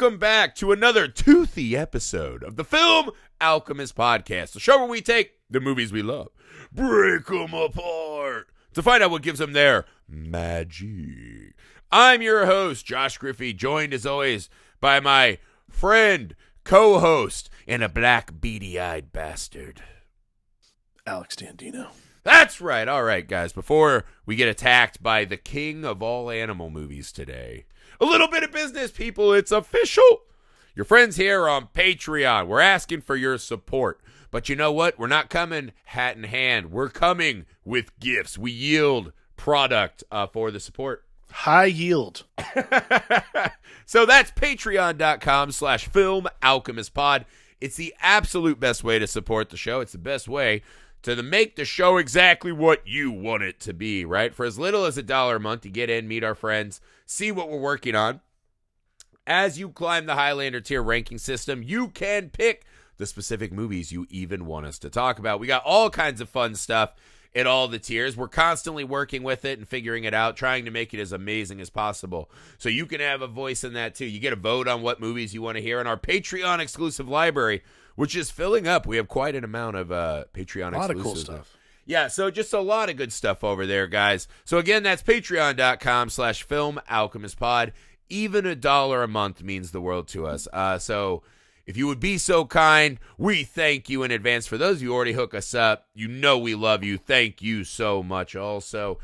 welcome back to another toothy episode of the Film Alchemist podcast, the show where we take the movies we love, break them apart to find out what gives them their magic. I'm your host, Josh Griffey, joined as always by my friend, co-host, and a black beady-eyed bastard, Alex Dandino. That's right. All right, guys, before we get attacked by the king of all animal movies today, a little bit of business, people. It's official. Your friends here on Patreon, we're asking for your support. But you know what? We're not coming hat in hand. We're coming with gifts. We yield product for the support. High yield. So that's patreon.com/Film Alchemist Pod. It's the absolute best way to support the show. It's the best way to make the show exactly what you want it to be, right? For as little as $1 a month, you get in, meet our friends, see what we're working on. As you climb the Highlander tier ranking system, you can pick the specific movies you even want us to talk about. We got all kinds of fun stuff at all the tiers. We're constantly working with it and figuring it out, trying to make it as amazing as possible. So you can have a voice in that too. You get a vote on what movies you want to hear in our Patreon exclusive library, which is filling up. We have quite an amount of Patreon exclusive. A lot of cool stuff. Yeah, so just a lot of good stuff over there, guys. So again, that's patreon.com/Film Alchemist Pod. Even $1 a month means the world to us. So if you would be so kind, we thank you in advance. For those of you who already hook us up, you know we love you. Thank you so much also.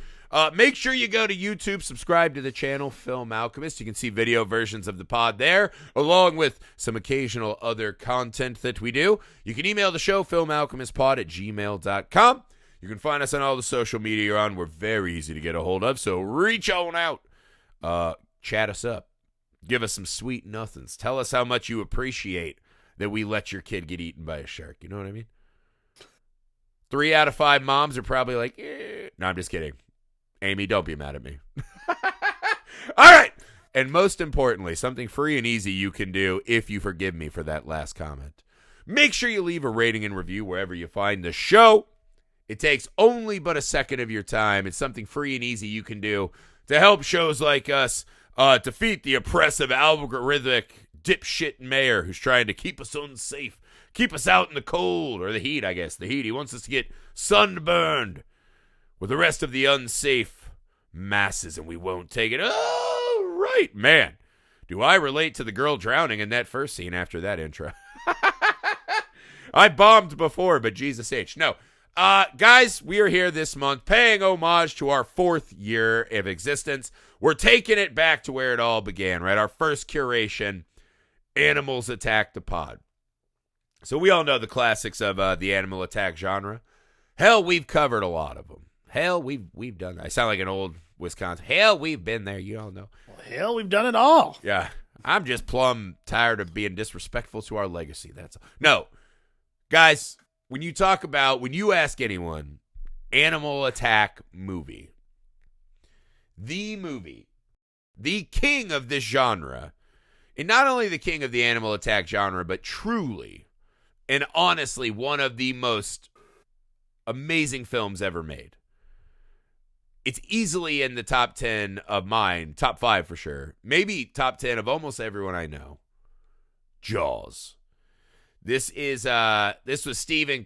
Make sure you go to YouTube, subscribe to the channel, Film Alchemist. You can see video versions of the pod there, along with some occasional other content that we do. You can email the show, filmalchemistpod@gmail.com. You can find us on all the social media you're on. We're very easy to get a hold of, so reach on out. Chat us up. Give us some sweet nothings. Tell us how much you appreciate that we let your kid get eaten by a shark. You know what I mean? 3 out of 5 moms are probably like, eh. No, I'm just kidding. Amy, don't be mad at me. All right. And most importantly, something free and easy you can do if you forgive me for that last comment. Make sure you leave a rating and review wherever you find the show. It takes only but a second of your time. It's something free and easy you can do to help shows like us defeat the oppressive algorithmic dipshit mayor who's trying to keep us unsafe, keep us out in the cold, or the heat, I guess. The heat. He wants us to get sunburned with the rest of the unsafe masses, and we won't take it. Oh, right, man. Do I relate to the girl drowning in that first scene after that intro? I bombed before, but Jesus H. No. Guys, we are here this month paying homage to our 4th year of existence. We're taking it back to where it all began, right? Our first curation, Animals Attack the Pod. So we all know the classics of the animal attack genre. Hell, we've covered a lot of them. Hell, we've done that. I sound like an old Wisconsin. Hell, we've been there. You all know. Well, hell, we've done it all. Yeah. I'm just plumb tired of being disrespectful to our legacy. That's all. No. Guys, when you ask anyone, animal attack movie, the king of this genre, and not only the king of the animal attack genre, but truly and honestly one of the most amazing films ever made. It's easily in the top 10 of mine, top 5 for sure. Maybe top 10 of almost everyone I know. Jaws. This was Steven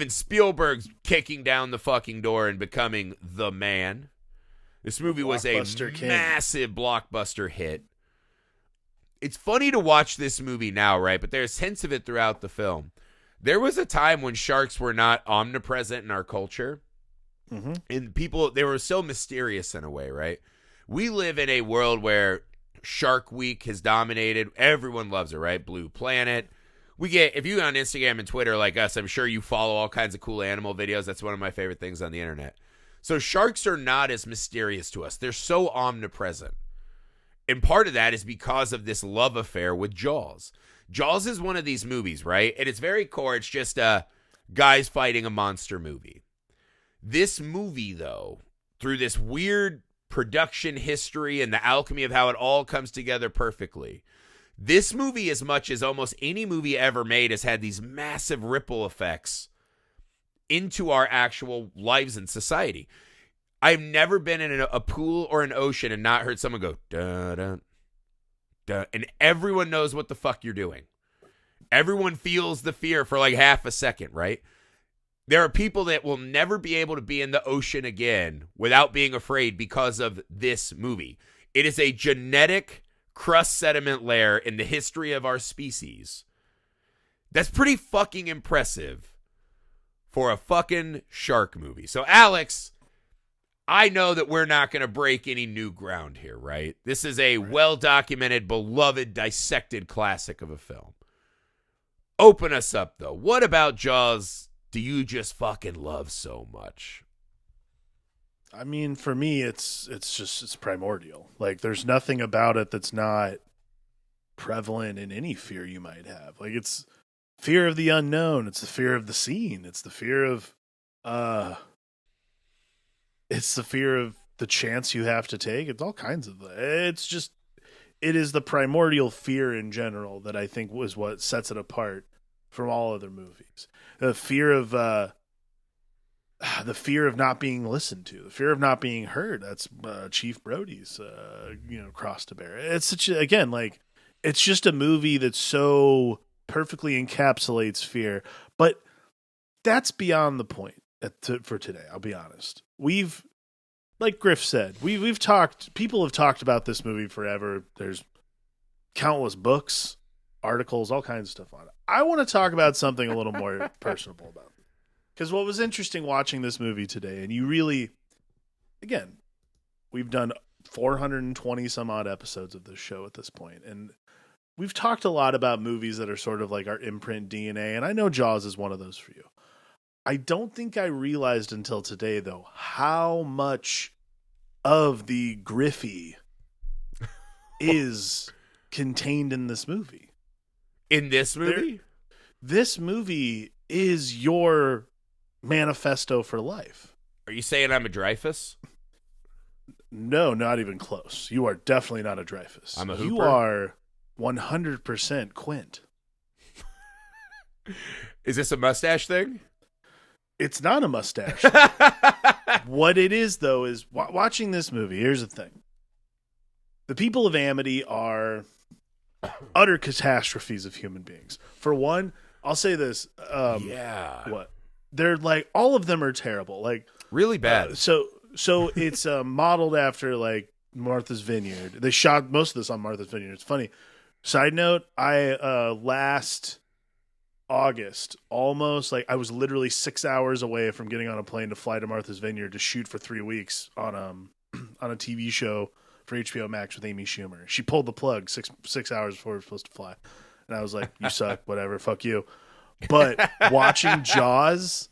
Spielberg's kicking down the fucking door and becoming the man. This movie was a massive blockbuster hit. It's funny to watch this movie now, right? But there's hints of it throughout the film. There was a time when sharks were not omnipresent in our culture. Mm-hmm. And they were so mysterious in a way, right? We live in a world where Shark Week has dominated. Everyone loves it, right? Blue Planet. If you on Instagram and Twitter like us, I'm sure you follow all kinds of cool animal videos. That's one of my favorite things on the internet. So sharks are not as mysterious to us. They're so omnipresent. And part of that is because of this love affair with Jaws. Jaws is one of these movies, right? At its very core, it's just guys fighting a monster movie. This movie, though, through this weird production history and the alchemy of how it all comes together perfectly, this movie, as much as almost any movie ever made, has had these massive ripple effects into our actual lives and society. I've never been in a pool or an ocean and not heard someone go, dun, dun, dun, and everyone knows what the fuck you're doing. Everyone feels the fear for like half a second, right? There are people that will never be able to be in the ocean again without being afraid because of this movie. It is a genetic crust sediment layer in the history of our species. That's pretty fucking impressive for a fucking shark movie. So, Alex, I know that we're not going to break any new ground here, right? This is a well-documented, beloved, dissected classic of a film. Open us up, though. What about Jaws do you just fucking love so much? I mean, for me, it's primordial. Like, there's nothing about it that's not prevalent in any fear you might have. Like, it's fear of the unknown. It's the fear of the scene. It's the fear of, it's the fear of the chance you have to take. It's all kinds of. It's just, it is the primordial fear in general that I think was what sets it apart from all other movies. The fear of not being listened to, the fear of not being heard. That's Chief Brody's cross to bear. It's such a, again, like, it's just a movie that so perfectly encapsulates fear. But that's beyond the point for today. I'll be honest. We've, like Griff said, we've talked. People have talked about this movie forever. There's countless books, articles, all kinds of stuff on it. I want to talk about something a little more personable about it. Because what was interesting watching this movie today, and you really, again, we've done 420 some odd episodes of this show at this point, and we've talked a lot about movies that are sort of like our imprint DNA, and I know Jaws is one of those for you. I don't think I realized until today, though, how much of the Griffey is contained in this movie. In this movie? This movie is your manifesto for life. Are you saying I'm a Dreyfus? No, not even close. You are definitely not a Dreyfus. I'm a Hooper? You are 100% Quint. Is this a mustache thing? It's not a mustache. What it is, though, is watching this movie. Here's the thing. The people of Amity are utter catastrophes of human beings. For one, I'll say this. What? They're like, all of them are terrible. Like, really bad. So it's modeled after like Martha's Vineyard. They shot most of this on Martha's Vineyard. It's funny. Side note, I last August, almost like I was literally 6 hours away from getting on a plane to fly to Martha's Vineyard to shoot for 3 weeks on a TV show for HBO Max with Amy Schumer. She pulled the plug six hours before we were supposed to fly. And I was like, you suck, whatever, fuck you. But watching Jaws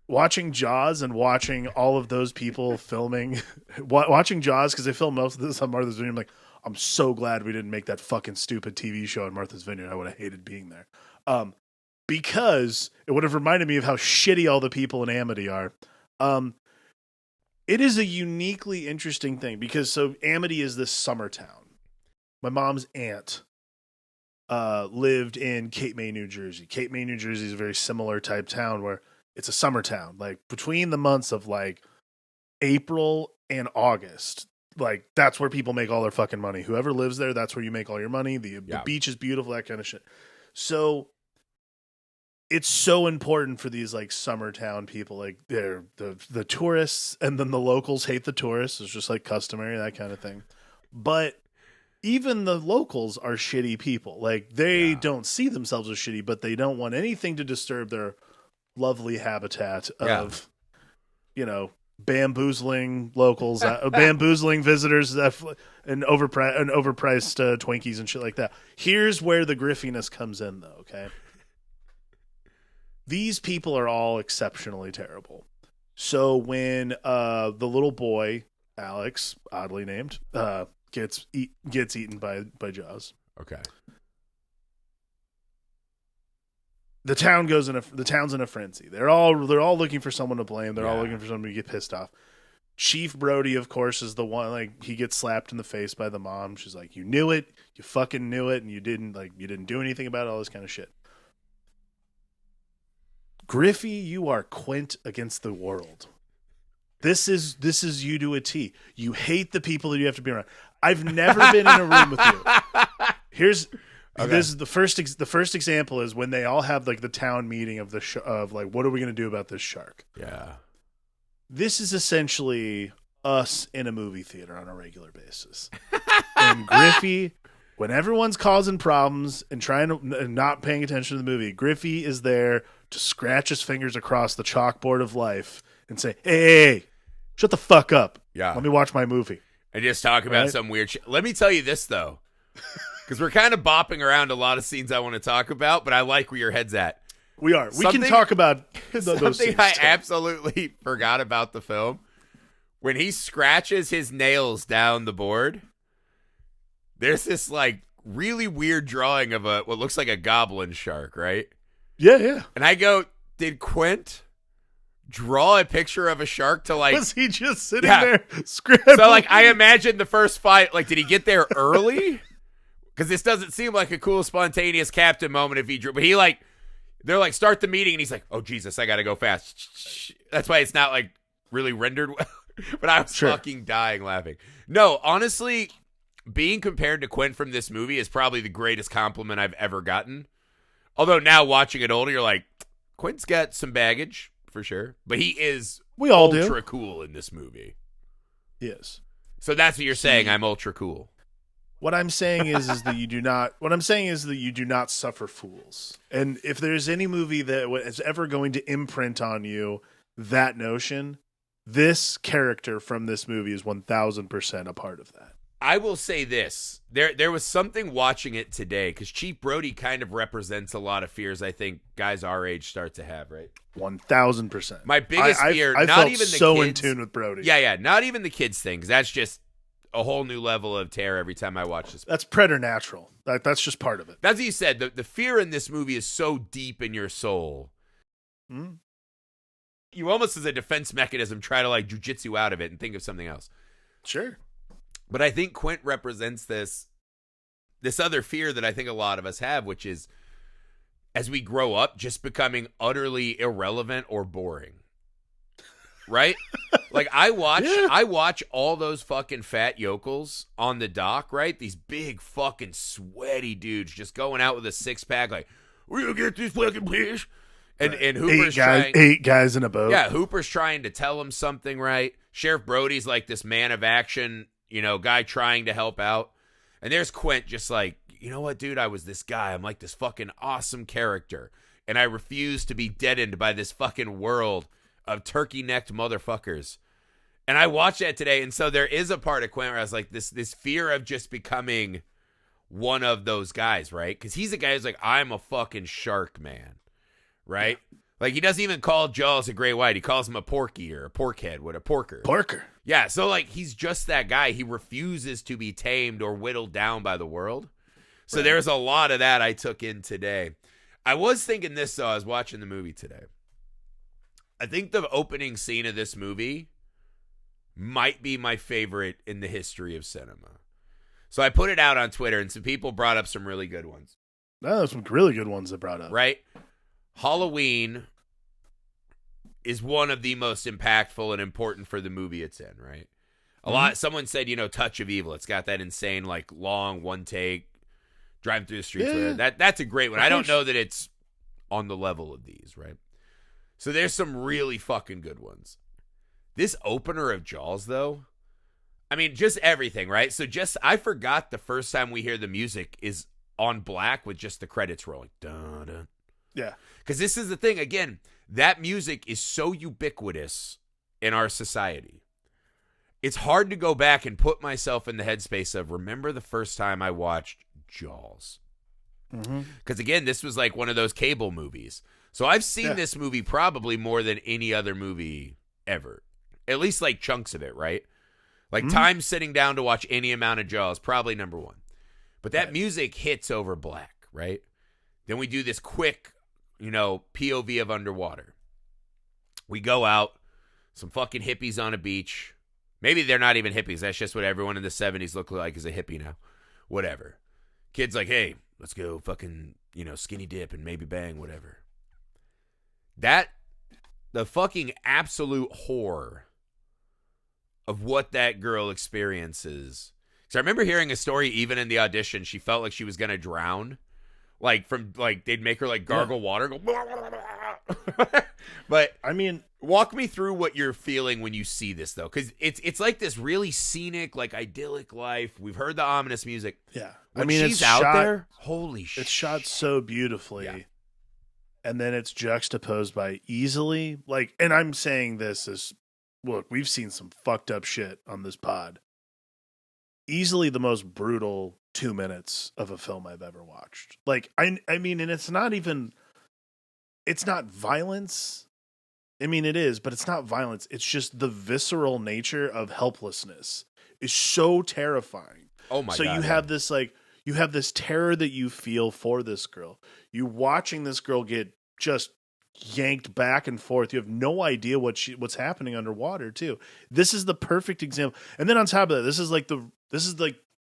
and watching all of those people filming, watching Jaws, because they filmed most of this on Martha's Vineyard, I'm like, I'm so glad we didn't make that fucking stupid TV show on Martha's Vineyard. I would have hated being there. Because it would have reminded me of how shitty all the people in Amity are. It is a uniquely interesting thing because so Amity is this summer town. My mom's aunt lived in Cape May, New Jersey. Cape May, New Jersey is a very similar type town where it's a summer town. Like between the months of like April and August, like that's where people make all their fucking money. Whoever lives there, that's where you make all your money. The beach is beautiful, that kind of shit. So it's so important for these like summer town people. Like they're the tourists, and then the locals hate the tourists. It's just like customary, that kind of thing. But even the locals are shitty people. Like they don't see themselves as shitty, but they don't want anything to disturb their lovely habitat of, bamboozling locals, bamboozling visitors, and overpriced Twinkies and shit like that. Here's where the griffiness comes in, though. Okay, these people are all exceptionally terrible. So when the little boy Alex, oddly named, gets eaten by Jaws. Okay. The town's in a frenzy. They're all looking for someone to blame. They're all looking for somebody to get pissed off. Chief Brody, of course, is the one. Like he gets slapped in the face by the mom. She's like, "You knew it. You fucking knew it, and you didn't do anything about it, all this kind of shit." Griffey, you are Quint against the world. This is you to a T. You hate the people that you have to be around. I've never been in a room with you. Here's Okay. This is the first example is when they all have like the town meeting of of like, what are we going to do about this shark? Yeah. This is essentially us in a movie theater on a regular basis. And Griffey, when everyone's causing problems and trying to and not paying attention to the movie, Griffey is there to scratch his fingers across the chalkboard of life and say, hey, shut the fuck up. Yeah. Let me watch my movie. And just talk about Right? some weird shit. Let me tell you this, though, because we're kind of bopping around a lot of scenes I want to talk about, but I like where your head's at. We are. We can talk about those Something scenes. I too. absolutely forgot about the film. When he scratches his nails down the board, there's this like really weird drawing of what looks like a goblin shark, right? Yeah. And I go, did Quint draw a picture of a shark to like... Was he just sitting Yeah. there scrambling? So like I imagine the first fight, like did he get there early? Because this doesn't seem like a cool spontaneous captain moment if he drew, but he like, they're like start the meeting and he's like, oh Jesus, I gotta go fast. That's why it's not like really rendered well. But I was fucking dying laughing. No, honestly, being compared to Quint from this movie is probably the greatest compliment I've ever gotten. Although now watching it older, you're like, Quint's got some baggage for sure, but he is We all ultra do. cool in this movie. Yes. So that's what you're saying. I'm ultra cool. What I'm saying is that you do not. What I'm saying is that you do not suffer fools. And if there's any movie that is ever going to imprint on you that notion, this character from this movie is 1,000% a part of that. I will say this. There was something watching it today because Chief Brody kind of represents a lot of fears I think guys our age start to have, right? 1,000%. My biggest fear, I not felt even the so kids. in tune with Brody. Yeah, not even the kids thing, 'cause that's just a whole new level of terror every time I watch this. That's preternatural. That's just part of it. That's what you said. The fear in this movie is so deep in your soul. Mm. You almost, as a defense mechanism, try to like jujitsu out of it and think of something else. Sure. But I think Quint represents this other fear that I think a lot of us have, which is as we grow up, just becoming utterly irrelevant or boring. Right? Like I watch all those fucking fat yokels on the dock, right? These big fucking sweaty dudes just going out with a six pack, like, we'll get this fucking fish. And Hooper's trying, 8 guys in a boat. yeah, Hooper's trying to tell him something, right? Sheriff Brody's like this man of action, guy trying to help out. And there's Quint just like, you know what, dude? I was this guy. I'm like this fucking awesome character. And I refuse to be deadened by this fucking world of turkey-necked motherfuckers. And I watched that today. And so there is a part of Quint where I was like, this fear of just becoming one of those guys, right? Because he's a guy who's like, I'm a fucking shark man. Right? Yeah. Like, he doesn't even call Jaws a great white. He calls him a porky or a porkhead. What, a porker. Porker. Yeah, so, like, he's just that guy. He refuses to be tamed or whittled down by the world. So there's a lot of that I took in today. I was thinking this, though. I was watching the movie today. I think the opening scene of this movie might be my favorite in the history of cinema. So I put it out on Twitter, and some people brought up some really good ones. No, there's some really good ones that brought up. Right? Halloween is one of the most impactful and important for the movie it's in, right? Someone said, Touch of Evil. It's got that insane, like, long one take, driving through the streets. Yeah. That's a great one. I don't know that it's on the level of these, right? So there's some really fucking good ones. This opener of Jaws, though, I mean, just everything, right? So I forgot the first time we hear the music is on black with just the credits rolling. Dun, dun. Yeah. Because this is the thing, again, that music is so ubiquitous in our society. It's hard to go back and put myself in the headspace of remember the first time I watched Jaws. Because, again, this was like one of those cable movies. So I've seen this movie probably more than any other movie ever. At least like chunks of it, right? Like time sitting down to watch any amount of Jaws, probably number one. But that music hits over black, right? Then we do this quick, POV of underwater. We go out, some fucking hippies on a beach. Maybe they're not even hippies. That's just what everyone in the 70s looked like as a hippie now. Whatever. Kid's like, hey, let's go fucking, skinny dip and maybe bang, whatever. The fucking absolute horror of what that girl experiences. So I remember hearing a story, even in the audition, she felt like she was going to drown. Like, they'd make her, like, gargle water, go, but, I mean, walk me through what you're feeling when you see this, though, because it's like this really scenic, like, idyllic life. We've heard the ominous music. yeah. When I mean, she's it's out shot, there, holy shit. It's shot so beautifully. Yeah. And then it's juxtaposed by easily, like, and I'm saying this as, look, we've seen some fucked up shit on this pod. Easily the most brutal 2 minutes of a film I've ever watched. Like, I mean, and it's not violence. I mean, it is, but it's not violence. It's just the visceral nature of helplessness is so terrifying. Oh my God. So you have this, like, you have this terror that you feel for this girl. You watching this girl get just yanked back and forth. You have no idea what's happening underwater too. This is the perfect example. And then on top of that, this is like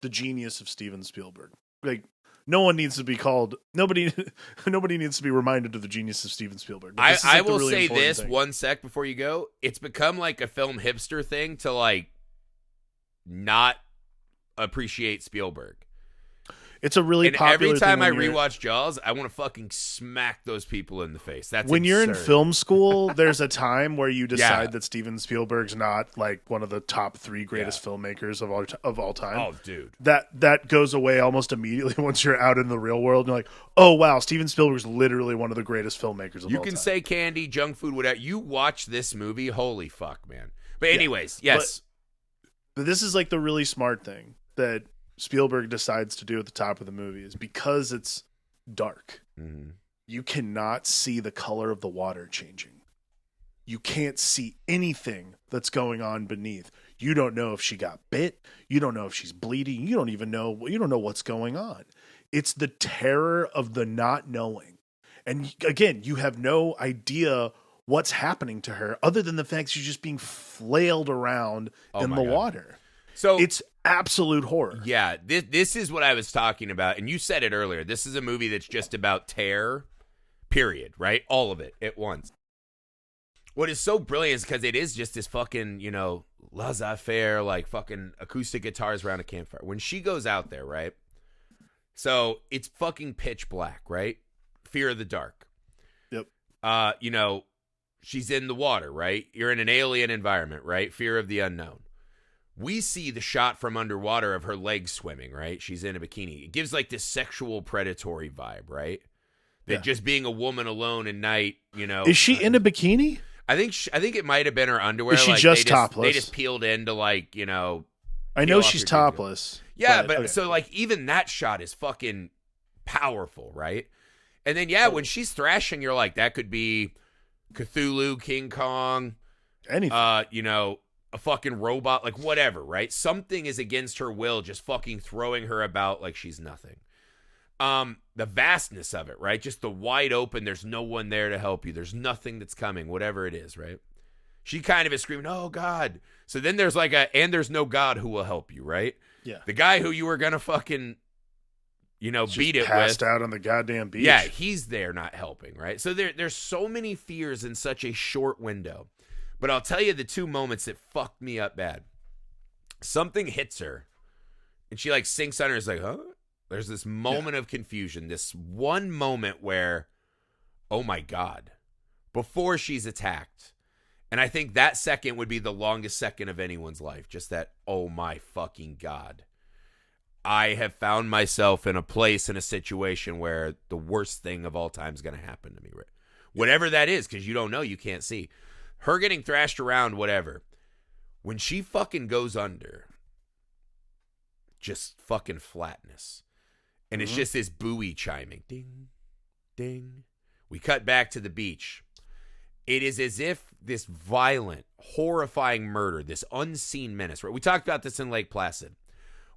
the genius of Steven Spielberg. Like, no one needs to be called. Nobody needs to be reminded of the genius of Steven Spielberg. But this is, like, I will really say important this thing. one sec before you go. It's become like a film hipster thing to, like, not appreciate Spielberg. It's a really and popular every time thing I when you're- rewatch Jaws, I want to fucking smack those people in the face. That's when you're in absurd. film school, there's a time where you decide Yeah. that Steven Spielberg's not, like, one of the top 3 greatest filmmakers of all time. Oh, dude. That goes away almost immediately once you're out in the real world. And you're like, oh wow, Steven Spielberg's literally one of the greatest filmmakers of all time. You can say candy, junk food, whatever. You watch this movie, holy fuck, man. But anyways, yes. But this is, like, the really smart thing that Spielberg decides to do at the top of the movie is because it's dark. Mm-hmm. You cannot see the color of the water changing. You can't see anything that's going on beneath. You don't know if she got bit. You don't know if she's bleeding. You don't know what's going on. It's the terror of the not knowing. And again, you have no idea what's happening to her other than the fact she's just being flailed around in the water. So it's absolute horror. Yeah, this is what I was talking about, and you said it earlier. This is a movie that's just about terror, period, right? All of it at once. What is so brilliant is because it is just this fucking, laissez-faire, like, fucking acoustic guitars around a campfire. When she goes out there, right? So it's fucking pitch black, right? Fear of the dark. Yep. She's in the water, right? You're in an alien environment, right? Fear of the unknown. We see the shot from underwater of her legs swimming, right? She's in a bikini. It gives, like, this sexual predatory vibe, right? That just being a woman alone at night, Is she in a bikini? I think it might have been her underwear. Is she like, just topless? They just peeled into, like, I know peel she's off your topless. Yeah, but okay. so, like, even that shot is fucking powerful, right? And then, when she's thrashing, you're like, that could be Cthulhu, King Kong, anything. A fucking robot, like, whatever, right? Something is against her will, just fucking throwing her about like she's nothing. The vastness of it, right? Just the wide open, there's no one there to help you. There's nothing that's coming, whatever it is, right? She kind of is screaming, oh, God. So then there's like and there's no God who will help you, right? Yeah. The guy who you were going to fucking, beat it passed with. out on the goddamn beach. Yeah, he's there not helping, right? So there's so many fears in such a short window. But I'll tell you the 2 moments that fucked me up bad. Something hits her, and she, like, sinks under. It's like, huh? There's this moment of confusion. This one moment where, oh, my God, before she's attacked. And I think that second would be the longest second of anyone's life. Just that, oh, my fucking God. I have found myself in a place, in a situation where the worst thing of all time is going to happen to me. Right? Whatever that is, because you don't know, you can't see. Her getting thrashed around, whatever. When she fucking goes under, just fucking flatness. And it's just this buoy chiming. Ding, ding. We cut back to the beach. It is as if this violent, horrifying murder, this unseen menace, right? We talked about this in Lake Placid.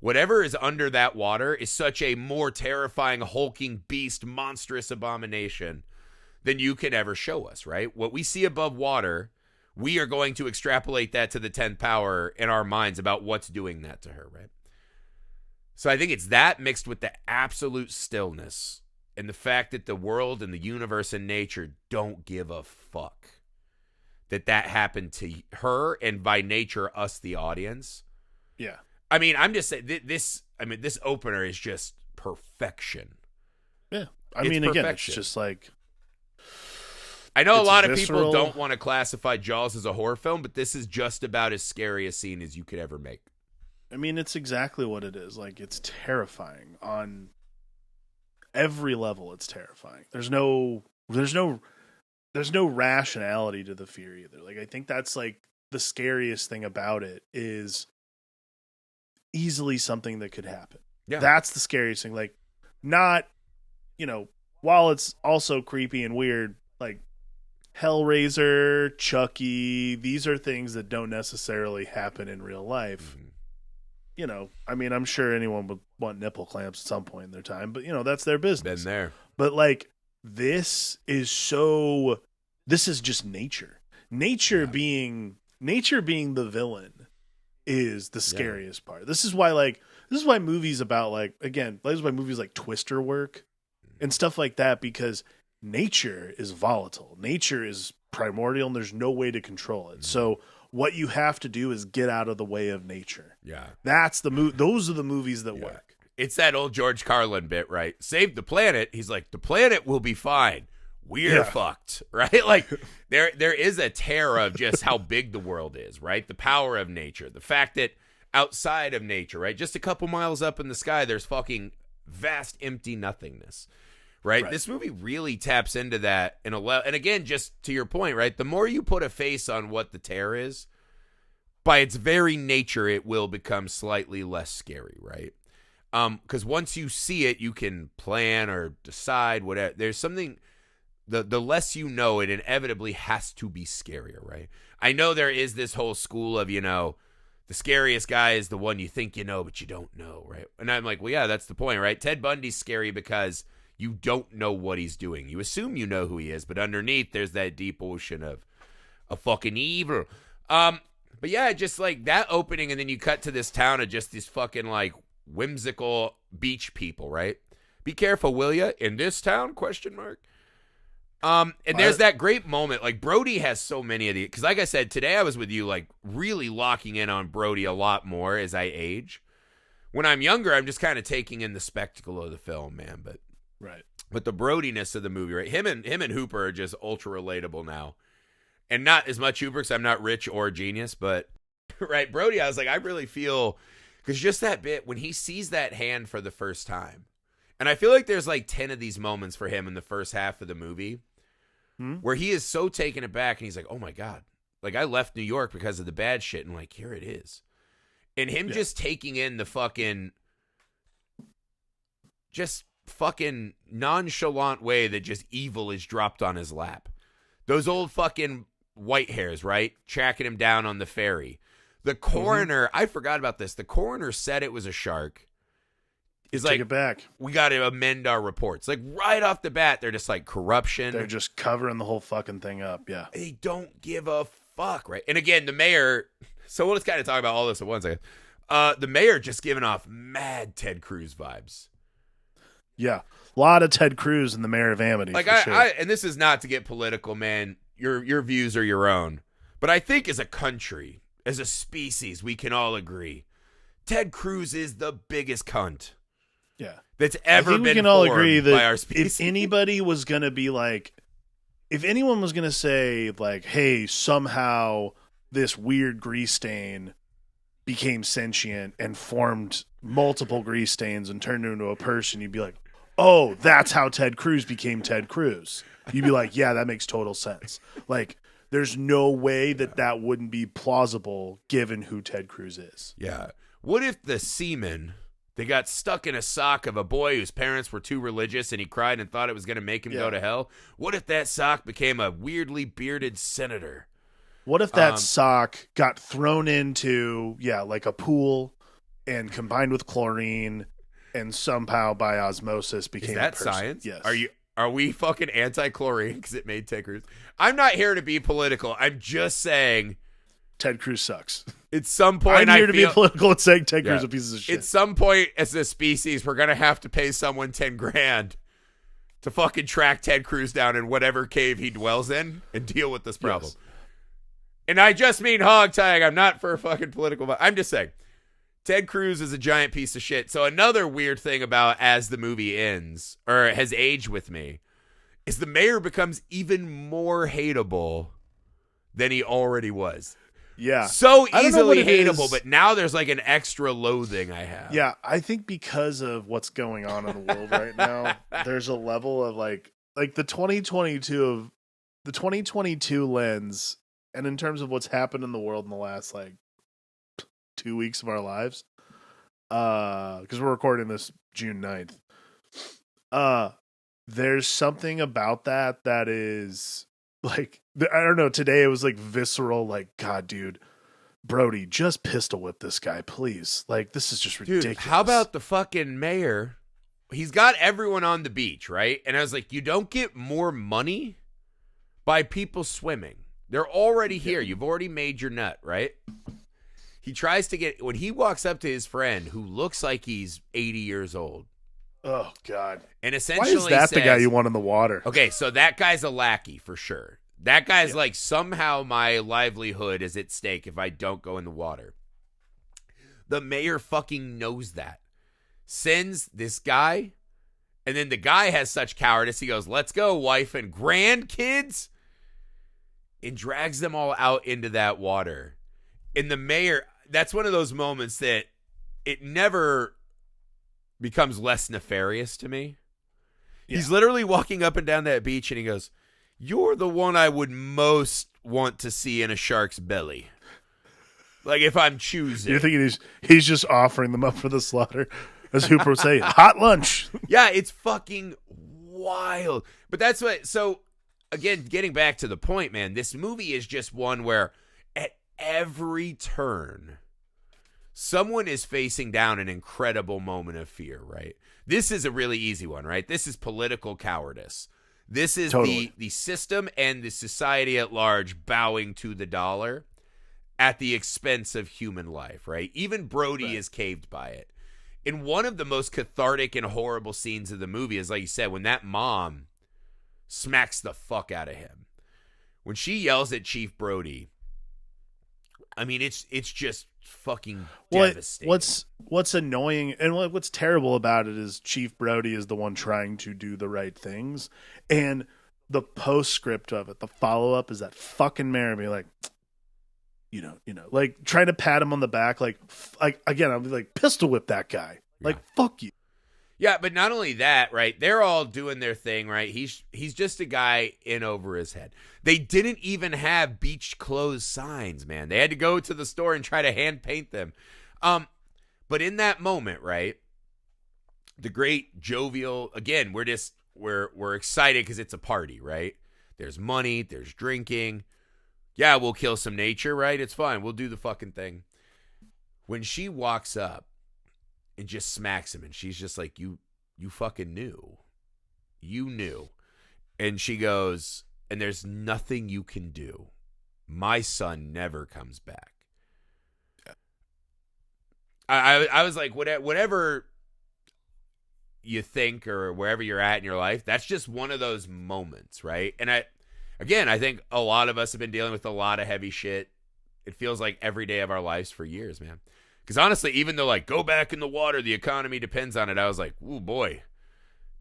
Whatever is under that water is such a more terrifying, hulking beast, monstrous abomination than you can ever show us, right? What we see above water, we are going to extrapolate that to the 10th power in our minds about what's doing that to her, right? So I think it's that mixed with the absolute stillness and the fact that the world and the universe and nature don't give a fuck. that happened to her, and by nature, us, the audience. Yeah. I mean, I'm just saying this. I mean, this opener is just perfection. Yeah. I It's mean, again, it's perfection. just like. I know a It's lot of visceral. people don't want to classify Jaws as a horror film, but this is just about as scary a scene as you could ever make. I mean, it's exactly what it is. Like, it's terrifying on every level. It's terrifying. There's no rationality to the fear either. Like, I think that's like the scariest thing about it is easily something that could happen. Yeah. That's the scariest thing. Like, not, while it's also creepy and weird, like Hellraiser, Chucky, these are things that don't necessarily happen in real life. I mean, I'm sure anyone would want nipple clamps at some point in their time, but that's their business. Been there. But like, this is just nature. Nature being the villain is the scariest part. This is why movies about this is why movies like Twister work and stuff like that, because nature is volatile. Nature is primordial and there's no way to control it. So what you have to do is get out of the way of nature. Yeah. That's those are the movies that work. It's that old George Carlin bit, right? Save the planet. He's like, the planet will be fine. We're fucked, right? Like, there is a terror of just how big the world is, right? The power of nature. The fact that outside of nature, right? Just a couple miles up in the sky, there's fucking vast empty nothingness, right? This movie really taps into that and again, just to your point, right? The more you put a face on what the terror is, by its very nature, it will become slightly less scary, right? Because once you see it, you can plan or decide whatever. There's something. The less you know, it inevitably has to be scarier, right? I know there is this whole school of, the scariest guy is the one you think you know, but you don't know, right? And I'm like, well, yeah, that's the point, right? Ted Bundy's scary because you don't know what he's doing. You assume you know who he is, but underneath there's that deep ocean of fucking evil. But yeah, just like that opening, and then you cut to this town of just these fucking like whimsical beach people, right? Be careful, will ya? In this town? Question mark. And there's that great moment. Like, Brody has so many of these. Because like I said, today I was with you, like, really locking in on Brody a lot more as I age. When I'm younger, I'm just kind of taking in the spectacle of the film, man. But the Brodiness of the movie, right? Him and Hooper are just ultra relatable now. And not as much Hooper because I'm not rich or a genius, but, right, Brody, I was like, I really feel... Because just that bit, when he sees that hand for the first time, and I feel like there's like 10 of these moments for him in the first half of the movie, where he is so taken aback and he's like, oh my God, like I left New York because of the bad shit, and like, here it is. And him just taking in the fucking nonchalant way that just evil is dropped on his lap. Those old fucking white hairs, right? Tracking him down on the ferry. The coroner, I forgot about this. The coroner said it was a shark. He's Take like, it back. We got to amend our reports. Like, right off the bat, they're just like, corruption. They're just covering the whole fucking thing up. Yeah. They don't give a fuck, right? And again, the mayor, so we'll just kind of talk about all this at once. The mayor just giving off mad Ted Cruz vibes. Yeah. A lot of Ted Cruz in the mayor of Amity. Like, for sure. and this is not to get political, man. Your views are your own. But I think as a country, as a species, we can all agree Ted Cruz is the biggest cunt. Yeah. That's ever been we can all agree that by our species. If anybody was going to be like, if anyone was going to say like, hey, somehow this weird grease stain became sentient and formed multiple grease stains and turned into a person, you'd be like, oh, that's how Ted Cruz became Ted Cruz. You'd be like, yeah, that makes total sense. Like, there's no way that wouldn't be plausible given who Ted Cruz is. Yeah. What if the semen... They got stuck in a sock of a boy whose parents were too religious and he cried and thought it was going to make him go to hell? What if that sock became a weirdly bearded senator? What if that sock got thrown into, like a pool and combined with chlorine and somehow by osmosis became a person? Is that science? Yes. Are we fucking anti-chlorine because it made Ted Cruz? I'm not here to be political. I'm just saying... Ted Cruz sucks. At some point, I'm here to be political and saying Ted Cruz is a piece of shit. At some point, as a species, we're gonna have to pay someone $10,000 to fucking track Ted Cruz down in whatever cave he dwells in and deal with this problem. And I just mean hog tying. I'm not for a fucking political. I'm just saying. Ted Cruz is a giant piece of shit. So another weird thing about as the movie ends, or has aged with me, is the mayor becomes even more hateable than he already was. Yeah. So I don't know what easily it hateable, is. but now there's like an extra loathing I have. Yeah, I think because of what's going on in the world right now, there's a level of like the 2022 lens, and in terms of what's happened in the world in the last like 2 weeks of our lives, because we're recording this June 9th. There's something about that is like, I don't know, today it was like visceral, like, God, dude, Brody, just pistol whip this guy, please. Like, this is just ridiculous. Dude, how about the fucking mayor? He's got everyone on the beach, right? And I was like, you don't get more money by people swimming. They're already here. You've already made your nut, right? He tries to get, when he walks up to his friend who looks like he's 80 years old. Oh, God. And Why essentially is that says, the guy you want in the water? Okay, so that guy's a lackey for sure. That guy's like, somehow my livelihood is at stake if I don't go in the water. The mayor fucking knows that. Sends this guy, and then the guy has such cowardice, he goes, let's go, wife and grandkids, and drags them all out into that water. And the mayor, that's one of those moments that it never becomes less nefarious to me. Yeah. He's literally walking up and down that beach, and he goes, you're the one I would most want to see in a shark's belly. Like, if I'm choosing. You're thinking he's just offering them up for the slaughter. As Hooper would say, hot lunch. Yeah, it's fucking wild. But that's what, so, again, getting back to the point, man, this movie is just one where at every turn, someone is facing down an incredible moment of fear, right? This is a really easy one, right? This is political cowardice. This is totally. the system and the society at large bowing to the dollar at the expense of human life, right? Even Brody is caved by it. And one of the most cathartic and horrible scenes of the movie is, like you said, when that mom smacks the fuck out of him. When she yells at Chief Brody, I mean, it's just fucking devastating. What's annoying and what's terrible about it is Chief Brody is the one trying to do the right things, and the postscript of it, the follow up, is that fucking mayor be like, you know, like trying to pat him on the back, like again, I'll be like, pistol whip that guy, like fuck you. Yeah, but not only that, right? They're all doing their thing, right? He's just a guy in over his head. They didn't even have beach clothes signs, man. They had to go to the store and try to hand paint them. But in that moment, right? The great jovial, again, we're excited because it's a party, right? There's money, there's drinking. Yeah, we'll kill some nature, right? It's fine. We'll do the fucking thing. When she walks up and just smacks him, and she's just like, you fucking knew. You knew. And she goes, and there's nothing you can do. My son never comes back. I was like, whatever you think or wherever you're at in your life, that's just one of those moments, right? And I think a lot of us have been dealing with a lot of heavy shit. It feels like every day of our lives for years, man. Because honestly, even though like go back in the water, the economy depends on it, I was like, ooh boy,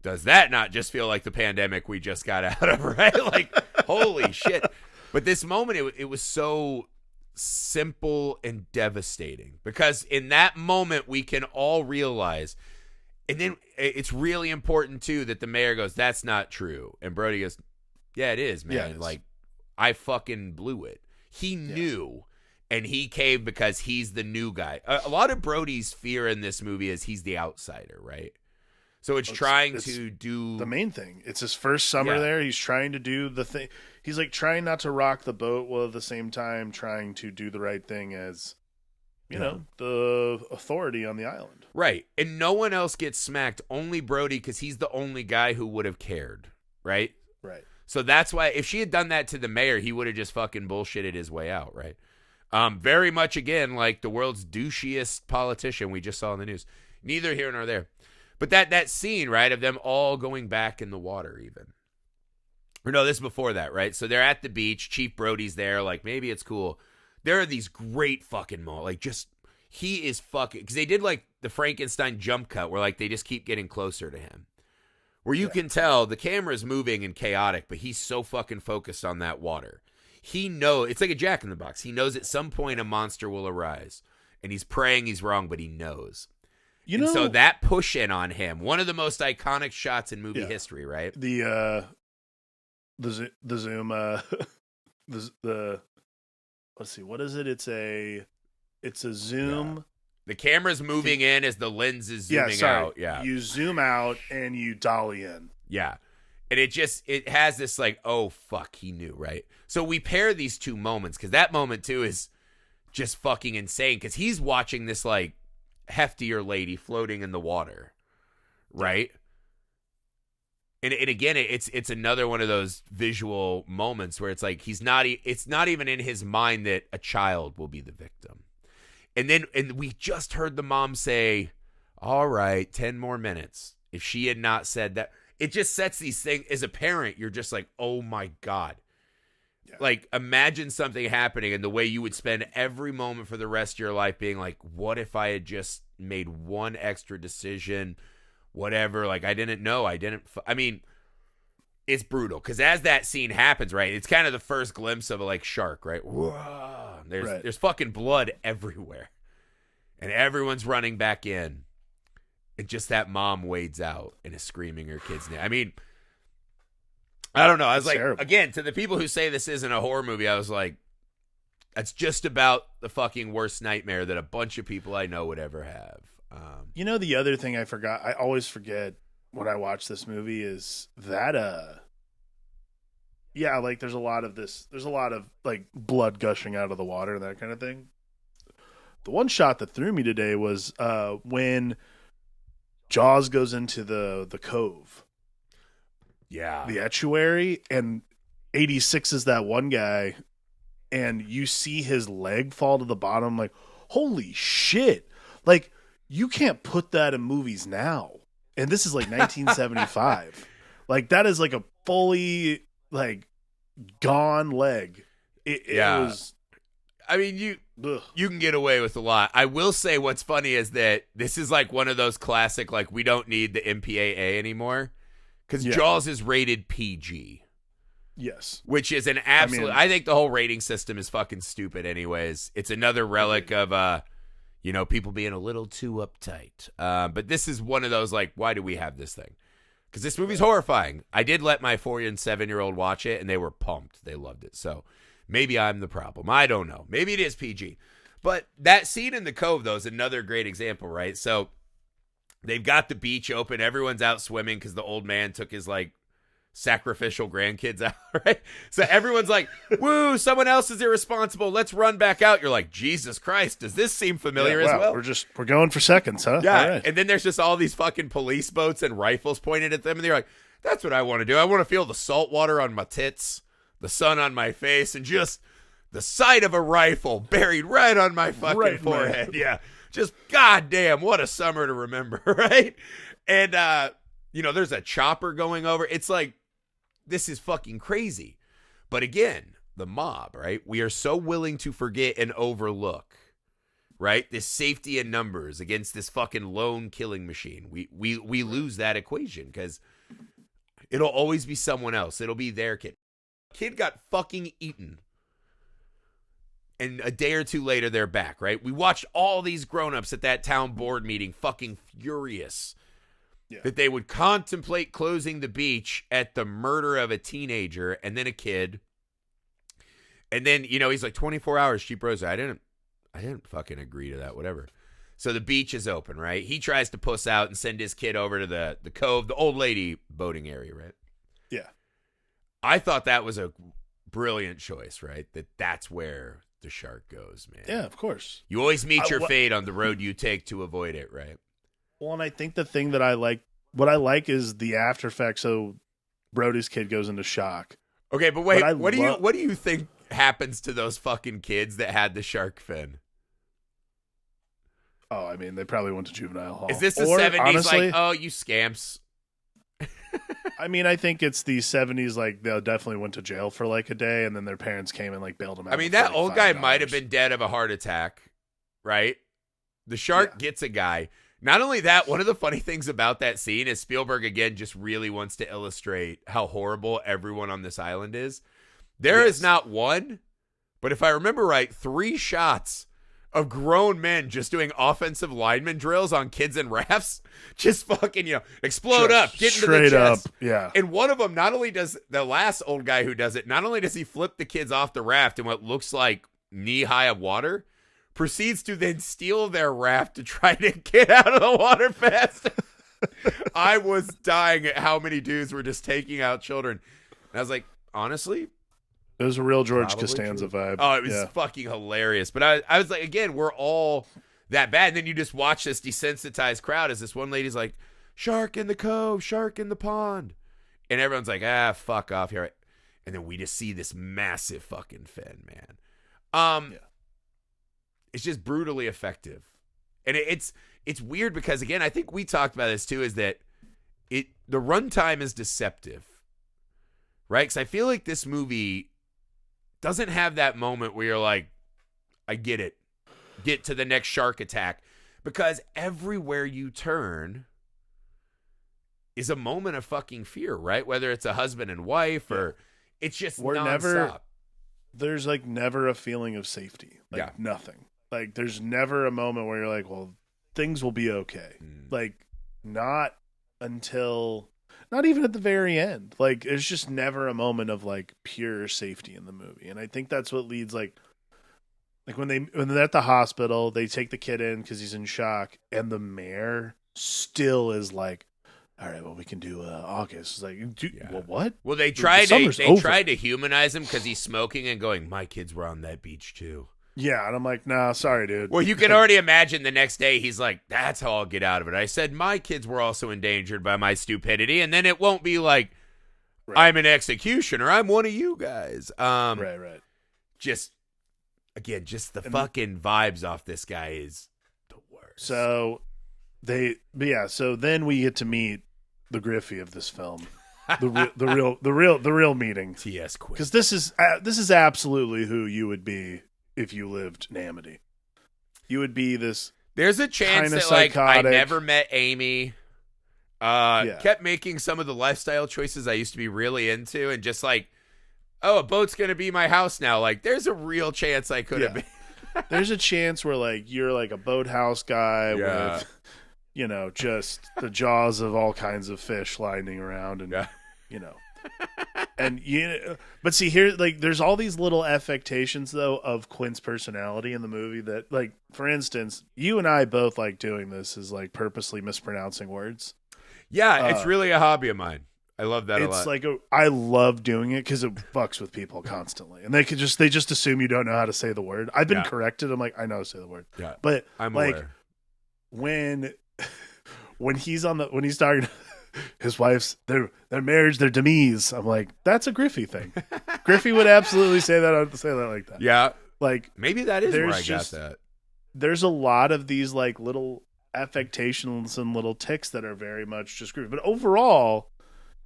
does that not just feel like the pandemic we just got out of, right? Like, holy shit. But this moment, it was so simple and devastating because in that moment we can all realize, and then it's really important too that the mayor goes, that's not true. And Brody goes, yeah, it is, man. Yeah, it is. Like, I fucking blew it. He knew. And he caved because he's the new guy. A lot of Brody's fear in this movie is he's the outsider, right? So it's trying to do the main thing. It's his first summer there. He's trying to do the thing. He's like trying not to rock the boat while at the same time trying to do the right thing as, you know, the authority on the island. Right. And no one else gets smacked. Only Brody, because he's the only guy who would have cared. Right? Right. So that's why if she had done that to the mayor, he would have just fucking bullshitted his way out, right? Very much, again, like the world's douchiest politician we just saw in the news. Neither here nor there. But that scene, right, of them all going back in the water even. Or no, this is before that, right? So they're at the beach. Chief Brody's there. Like, maybe it's cool. There are these great fucking moments. Like, just, he is fucking, because they did like the Frankenstein jump cut where like they just keep getting closer to him. Where you can tell the camera is moving and chaotic, but he's so fucking focused on that water. He knows, it's like a Jack in the Box. He knows at some point a monster will arise. And he's praying he's wrong, but he knows. So that push in on him, one of the most iconic shots in movie history, right? The zoom, the let's see, what is it? It's a zoom. Yeah. The camera's moving in as the lens is zooming out. Yeah. You zoom out and you dolly in. Yeah. And it has this like, oh, fuck, he knew, right? So we pair these two moments because that moment, too, is just fucking insane because he's watching this, like, heftier lady floating in the water, right? And again, it's another one of those visual moments where it's like it's not even in his mind that a child will be the victim. And we just heard the mom say, all right, 10 more minutes. If she had not said that, it just sets these things. As a parent, you're just like, oh my God. Yeah. Like, imagine something happening and the way you would spend every moment for the rest of your life being like, what if I had just made one extra decision, whatever. Like, I didn't know. I mean, it's brutal. Because as that scene happens, right, it's kind of the first glimpse of a, like, shark, right? Whoa. There's fucking blood everywhere. And everyone's running back in. And just that mom wades out and is screaming her kid's name. I mean, I don't know. I was like, terrible. Again, to the people who say this isn't a horror movie, I was like, that's just about the fucking worst nightmare that a bunch of people I know would ever have. The other thing I forgot, I always forget when I watch this movie is that, like there's a lot of like blood gushing out of the water and that kind of thing. The one shot that threw me today was when Jaws goes into the cove. Yeah. The estuary, and 86 is that one guy, and you see his leg fall to the bottom. Like, holy shit. Like, you can't put that in movies now. And this is like 1975. Like, that is like a fully, like, gone leg. It was. I mean, you can get away with a lot. I will say what's funny is that this is like one of those classic, like, we don't need the MPAA anymore. Because Jaws is rated PG. Yes. Which is an absolute... I think the whole rating system is fucking stupid anyways. It's another relic of, people being a little too uptight. But this is one of those, like, why do we have this thing? Because this movie's horrifying. I did let my 4 and 7-year-old watch it, and they were pumped. They loved it. So maybe I'm the problem. I don't know. Maybe it is PG. But that scene in the cove, though, is another great example, right? So they've got the beach open. Everyone's out swimming because the old man took his, like, sacrificial grandkids out, right? So everyone's like, woo, someone else is irresponsible. Let's run back out. You're like, Jesus Christ, does this seem familiar as well? We're going for seconds, huh? Yeah. All right. And then there's just all these fucking police boats and rifles pointed at them. And they're like, that's what I want to do. I want to feel the salt water on my tits, the sun on my face, and just the sight of a rifle buried right on my fucking forehead. Man. Yeah. Just goddamn, what a summer to remember, right? And, there's a chopper going over. It's like, this is fucking crazy. But again, the mob, right? We are so willing to forget and overlook, right? This safety in numbers against this fucking lone killing machine. We lose that equation because it'll always be someone else. It'll be their kid. Kid got fucking eaten. And a day or two later, they're back, right? We watched all these grown-ups at that town board meeting fucking furious that they would contemplate closing the beach at the murder of a teenager and then a kid. And then, he's like, 24 hours, Chief Rose. I didn't fucking agree to that, whatever. So the beach is open, right? He tries to puss out and send his kid over to the cove, the old lady boating area, right? Yeah. I thought that was a brilliant choice, right? That's where the shark goes, man. Yeah, of course. You always meet your fate on the road you take to avoid it, right? Well, and I think the thing that what I like is the after effect. So Brody's kid goes into shock. Okay, but wait, what do you think happens to those fucking kids that had the shark fin? Oh, I mean, they probably went to juvenile hall. Is this the 70s? Honestly, like, oh, you scamps. I mean, I think it's the 70s. Like, they definitely went to jail for like a day, and then their parents came and like bailed them out. I mean, with, that like, old guy $5. might have been dead of a heart attack, right? The shark Yeah. gets a guy. Not only that, one of the funny things about that scene is Spielberg, again, just really wants to illustrate how horrible everyone on this island is. There is not one, but if I remember right, 3 shots of grown men just doing offensive lineman drills on kids in rafts. Just fucking, explode Just up, get into the straight chest. up, yeah. And one of them, not only does the last old guy who does it, not only does he flip the kids off the raft in what looks like knee-high of water, proceeds to then steal their raft to try to get out of the water fast. I was dying at how many dudes were just taking out children. And I was like, honestly, It was a real George probably Costanza true. vibe. Oh, it was fucking hilarious. But I was like, again, we're all that bad. And then you just watch this desensitized crowd as this one lady's like, shark in the cove, shark in the pond. And everyone's like, fuck off here. And then we just see this massive fucking fin, man. It's just brutally effective. And it's weird because, again, I think we talked about this too, is that the runtime is deceptive, right? Because I feel like this movie doesn't have that moment where you're like, I get it. Get to the next shark attack. Because everywhere you turn is a moment of fucking fear, right? Whether it's a husband and wife or it's just nonstop. There's like never a feeling of safety. Like nothing. Like there's never a moment where you're like, well, things will be okay. Like not until, not even at the very end. Like there's just never a moment of like pure safety in the movie. And I think that's what leads like when they're at the hospital, they take the kid in because he's in shock, and the mayor still is like, all right, well, we can do August. It's like, well, what? Well, they tried to humanize him because he's smoking and going, my kids were on that beach too. Yeah, and I'm like, nah, sorry, dude. Well, you can already imagine the next day he's like, that's how I'll get out of it. I said my kids were also endangered by my stupidity, and then it won't be like I'm an executioner. I'm one of you guys. Right. Just the fucking vibes off this guy is the worst. So so then we get to meet the Griffey of this film, the real meeting. T.S. Quinn, because this is absolutely who you would be if you lived in Amity. You would be this. There's a chance that psychotic. I never met Amy. Kept making some of the lifestyle choices I used to be really into, and just like, oh, a boat's gonna be my house now. Like, there's a real chance I could have been. There's a chance where like you're like a boathouse guy with, just the jaws of all kinds of fish lining around, and and but see here, like, there's all these little affectations though of Quint's personality in the movie that, like, for instance, you and I both like doing this is like purposely mispronouncing words. Yeah, it's really a hobby of mine. I love that a lot. It's like I love doing it because it fucks with people constantly, and they just assume you don't know how to say the word. I've been corrected. I'm like, I know how to say the word. Yeah, but I'm like aware. when he's talking, his wife's their marriage, their demise. I'm like, that's a Griffey thing. Griffey would absolutely say that like that. Yeah, like maybe that is where I got that. There's a lot of these like little affectations and little ticks that are very much just Griffey, but overall,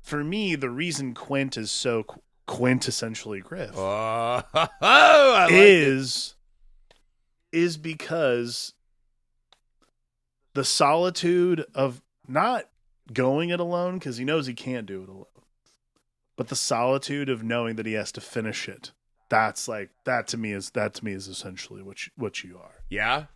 for me, the reason Quint is so quintessentially Griff is because the solitude of not going it alone, because he knows he can't do it alone, but the solitude of knowing that he has to finish it. That to me is essentially what you are. Yeah,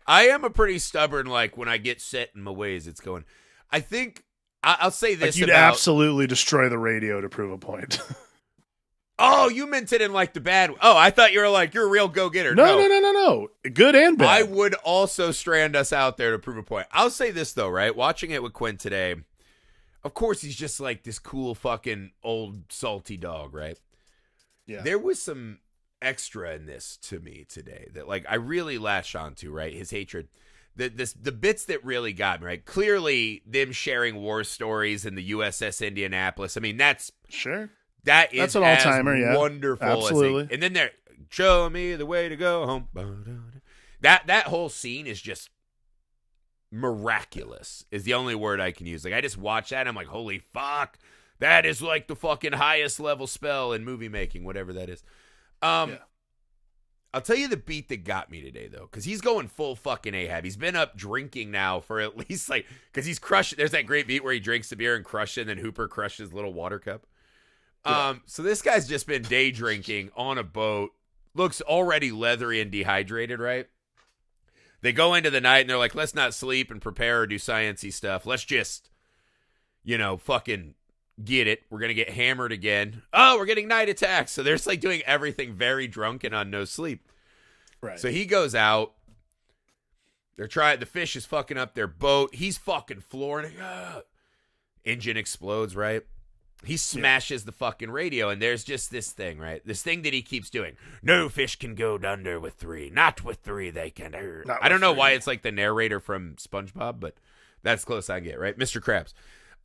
I am a pretty stubborn. Like, when I get set in my ways, it's going. I think. I'll say this: like, you'd absolutely destroy the radio to prove a point. Oh, you meant it in like the bad. Oh, I thought you were like, you're a real go-getter. No. Good and bad. I would also strand us out there to prove a point. I'll say this though, right? Watching it with Quinn today, of course he's just like this cool fucking old salty dog, right? Yeah. There was some extra in this to me today that like I really latched onto, right? His hatred. The bits that really got me, right? Clearly, them sharing war stories in the USS Indianapolis. I mean, that's that's an all-timer, yeah, wonderful. Absolutely. And then they're show me the way to go home. That whole scene is just miraculous is the only word I can use. Like, I just watch that and I'm like, holy fuck, that is like the fucking highest level spell in movie making, whatever that is. Yeah. I'll tell you the beat that got me today, though, because he's going full fucking Ahab. He's been up drinking now for at least, like, because he's crushed. There's that great beat where he drinks the beer and crushes it, and then Hooper crushes his little water cup. Yeah. So this guy's just been day drinking on a boat. Looks already leathery and dehydrated, right? They go into the night, and they're like, let's not sleep and prepare or do sciencey stuff. Let's just, fucking get it. We're going to get hammered again. Oh, we're getting night attacks. So they're just like doing everything very drunk and on no sleep. Right. So he goes out. The fish is fucking up their boat. He's fucking flooring it. Engine explodes, right? He smashes the fucking radio, and there's just this thing, right? This thing that he keeps doing. No fish can go under with three. Not with three, they can. I don't know why it's like the narrator from SpongeBob, but that's close I get, right? Mr. Krabs.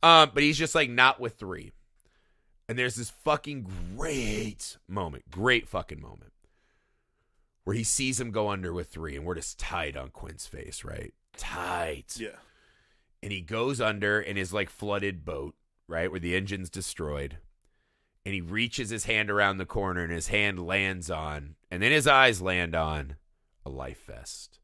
But he's just like, not with three. And there's this fucking great fucking moment, where he sees him go under with three, and we're just tight on Quinn's face, right? Tight. Yeah. And he goes under in his like flooded boat, right, where the engine's destroyed. And he reaches his hand around the corner, and his hand lands on, and then his eyes land on a life vest.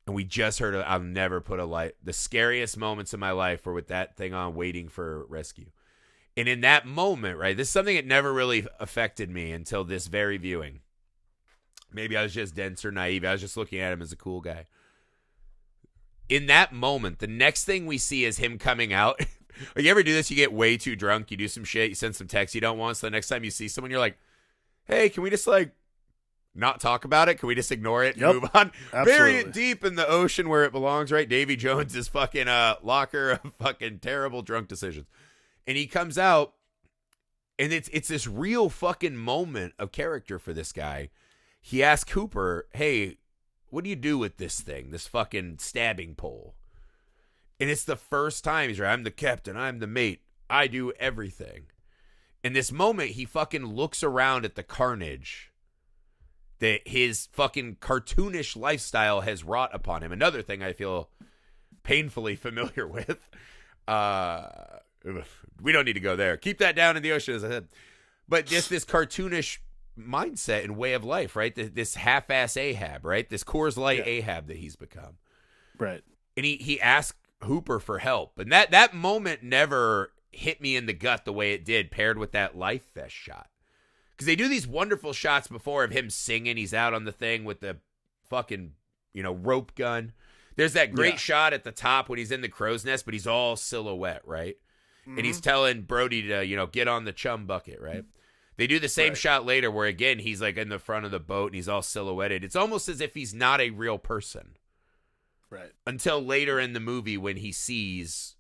And we just heard, I'll never put a life. The scariest moments of my life were with that thing on, waiting for rescue. And in that moment, right, this is something that never really affected me until this very viewing. Maybe I was just dense or naive. I was just looking at him as a cool guy. In that moment, the next thing we see is him coming out. You ever do this? You get way too drunk. You do some shit. You send some texts you don't want. So the next time you see someone, you're like, hey, can we just like not talk about it? Can we just ignore it and move on? Absolutely. Bury it deep in the ocean where it belongs, right? Davy Jones' fucking locker of fucking terrible drunk decisions. And he comes out, and it's this real fucking moment of character for this guy. He asks Cooper, hey, what do you do with this thing, this fucking stabbing pole? And it's the first time he's right. I'm the captain. I'm the mate. I do everything. In this moment, he fucking looks around at the carnage that his fucking cartoonish lifestyle has wrought upon him. Another thing I feel painfully familiar with. We don't need to go there. Keep that down in the ocean, as I said. But just this cartoonish mindset and way of life, right? This half-ass Ahab, right? This Coors Light Ahab that he's become. Right. And he asked Hooper for help. And that moment never hit me in the gut the way it did, paired with that life vest shot. Because they do these wonderful shots before of him singing. He's out on the thing with the fucking, rope gun. There's that great shot at the top when he's in the crow's nest, but he's all silhouette, right? Mm-hmm. And he's telling Brody to, get on the chum bucket, right? They do the same shot later where, again, he's like in the front of the boat and he's all silhouetted. It's almost as if he's not a real person. Right. Until later in the movie when he sees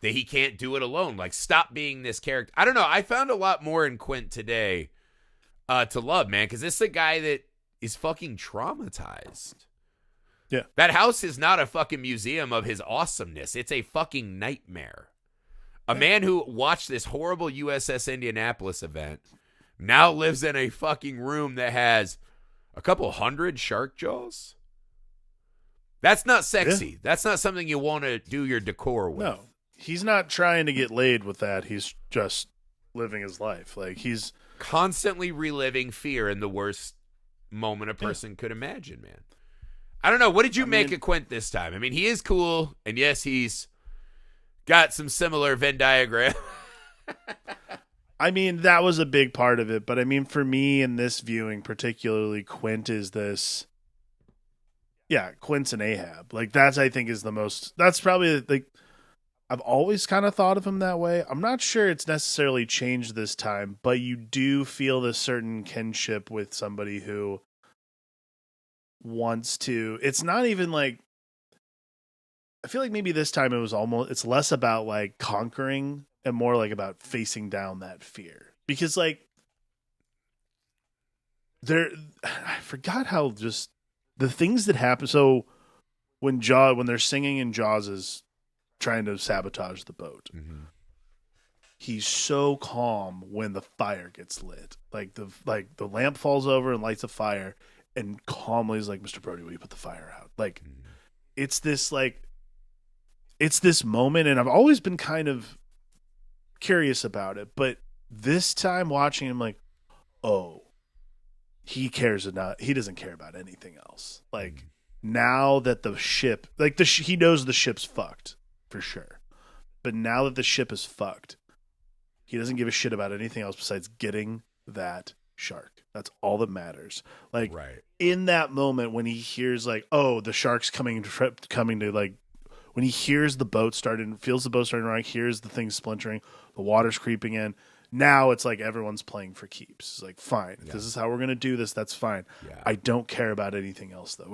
that he can't do it alone. Like, stop being this character. I don't know. I found a lot more in Quint today to love, man, because this is a guy that is fucking traumatized. Yeah. That house is not a fucking museum of his awesomeness. It's a fucking nightmare. A man who watched this horrible USS Indianapolis event now lives in a fucking room that has a couple hundred shark jaws. That's not sexy. Yeah. That's not something you want to do your decor with. No, he's not trying to get laid with that. He's just living his life. Like, he's constantly reliving fear in the worst moment a person could imagine, man. I don't know. What did you make of Quint this time? I mean, he is cool, and yes, he's got some similar Venn diagram. I mean, that was a big part of it. But I mean, for me in this viewing, particularly, Quint is this. Yeah, Quint's an Ahab. Like, that's probably, like, I've always kind of thought of him that way. I'm not sure it's necessarily changed this time, but you do feel this certain kinship with somebody who wants to. It's not even like, I feel like maybe this time it's less about like conquering and more like about facing down that fear. Because like, I forgot how just the things that happen. So when they're singing and Jaws is trying to sabotage the boat, he's so calm when the fire gets lit. Like the lamp falls over and lights a fire, and calmly is like, "Mr. Brody, will you put the fire out?" Like, it's this like it's this moment, and I've always been kind of curious about it, but this time watching him, like, oh, he doesn't care about anything else. Like, now that the ship, like he knows the ship's fucked for sure, but now that the ship is fucked, he doesn't give a shit about anything else besides getting that shark. That's all that matters. Like, Right. in that moment when he hears, like, oh, the shark's coming to, like, when he hears the boat starting, feels the boat starting to rock, hears the thing splintering, the water's creeping in. Now it's like everyone's playing for keeps. It's like, fine, if this is how we're gonna do this, that's fine. Yeah. I don't care about anything else though.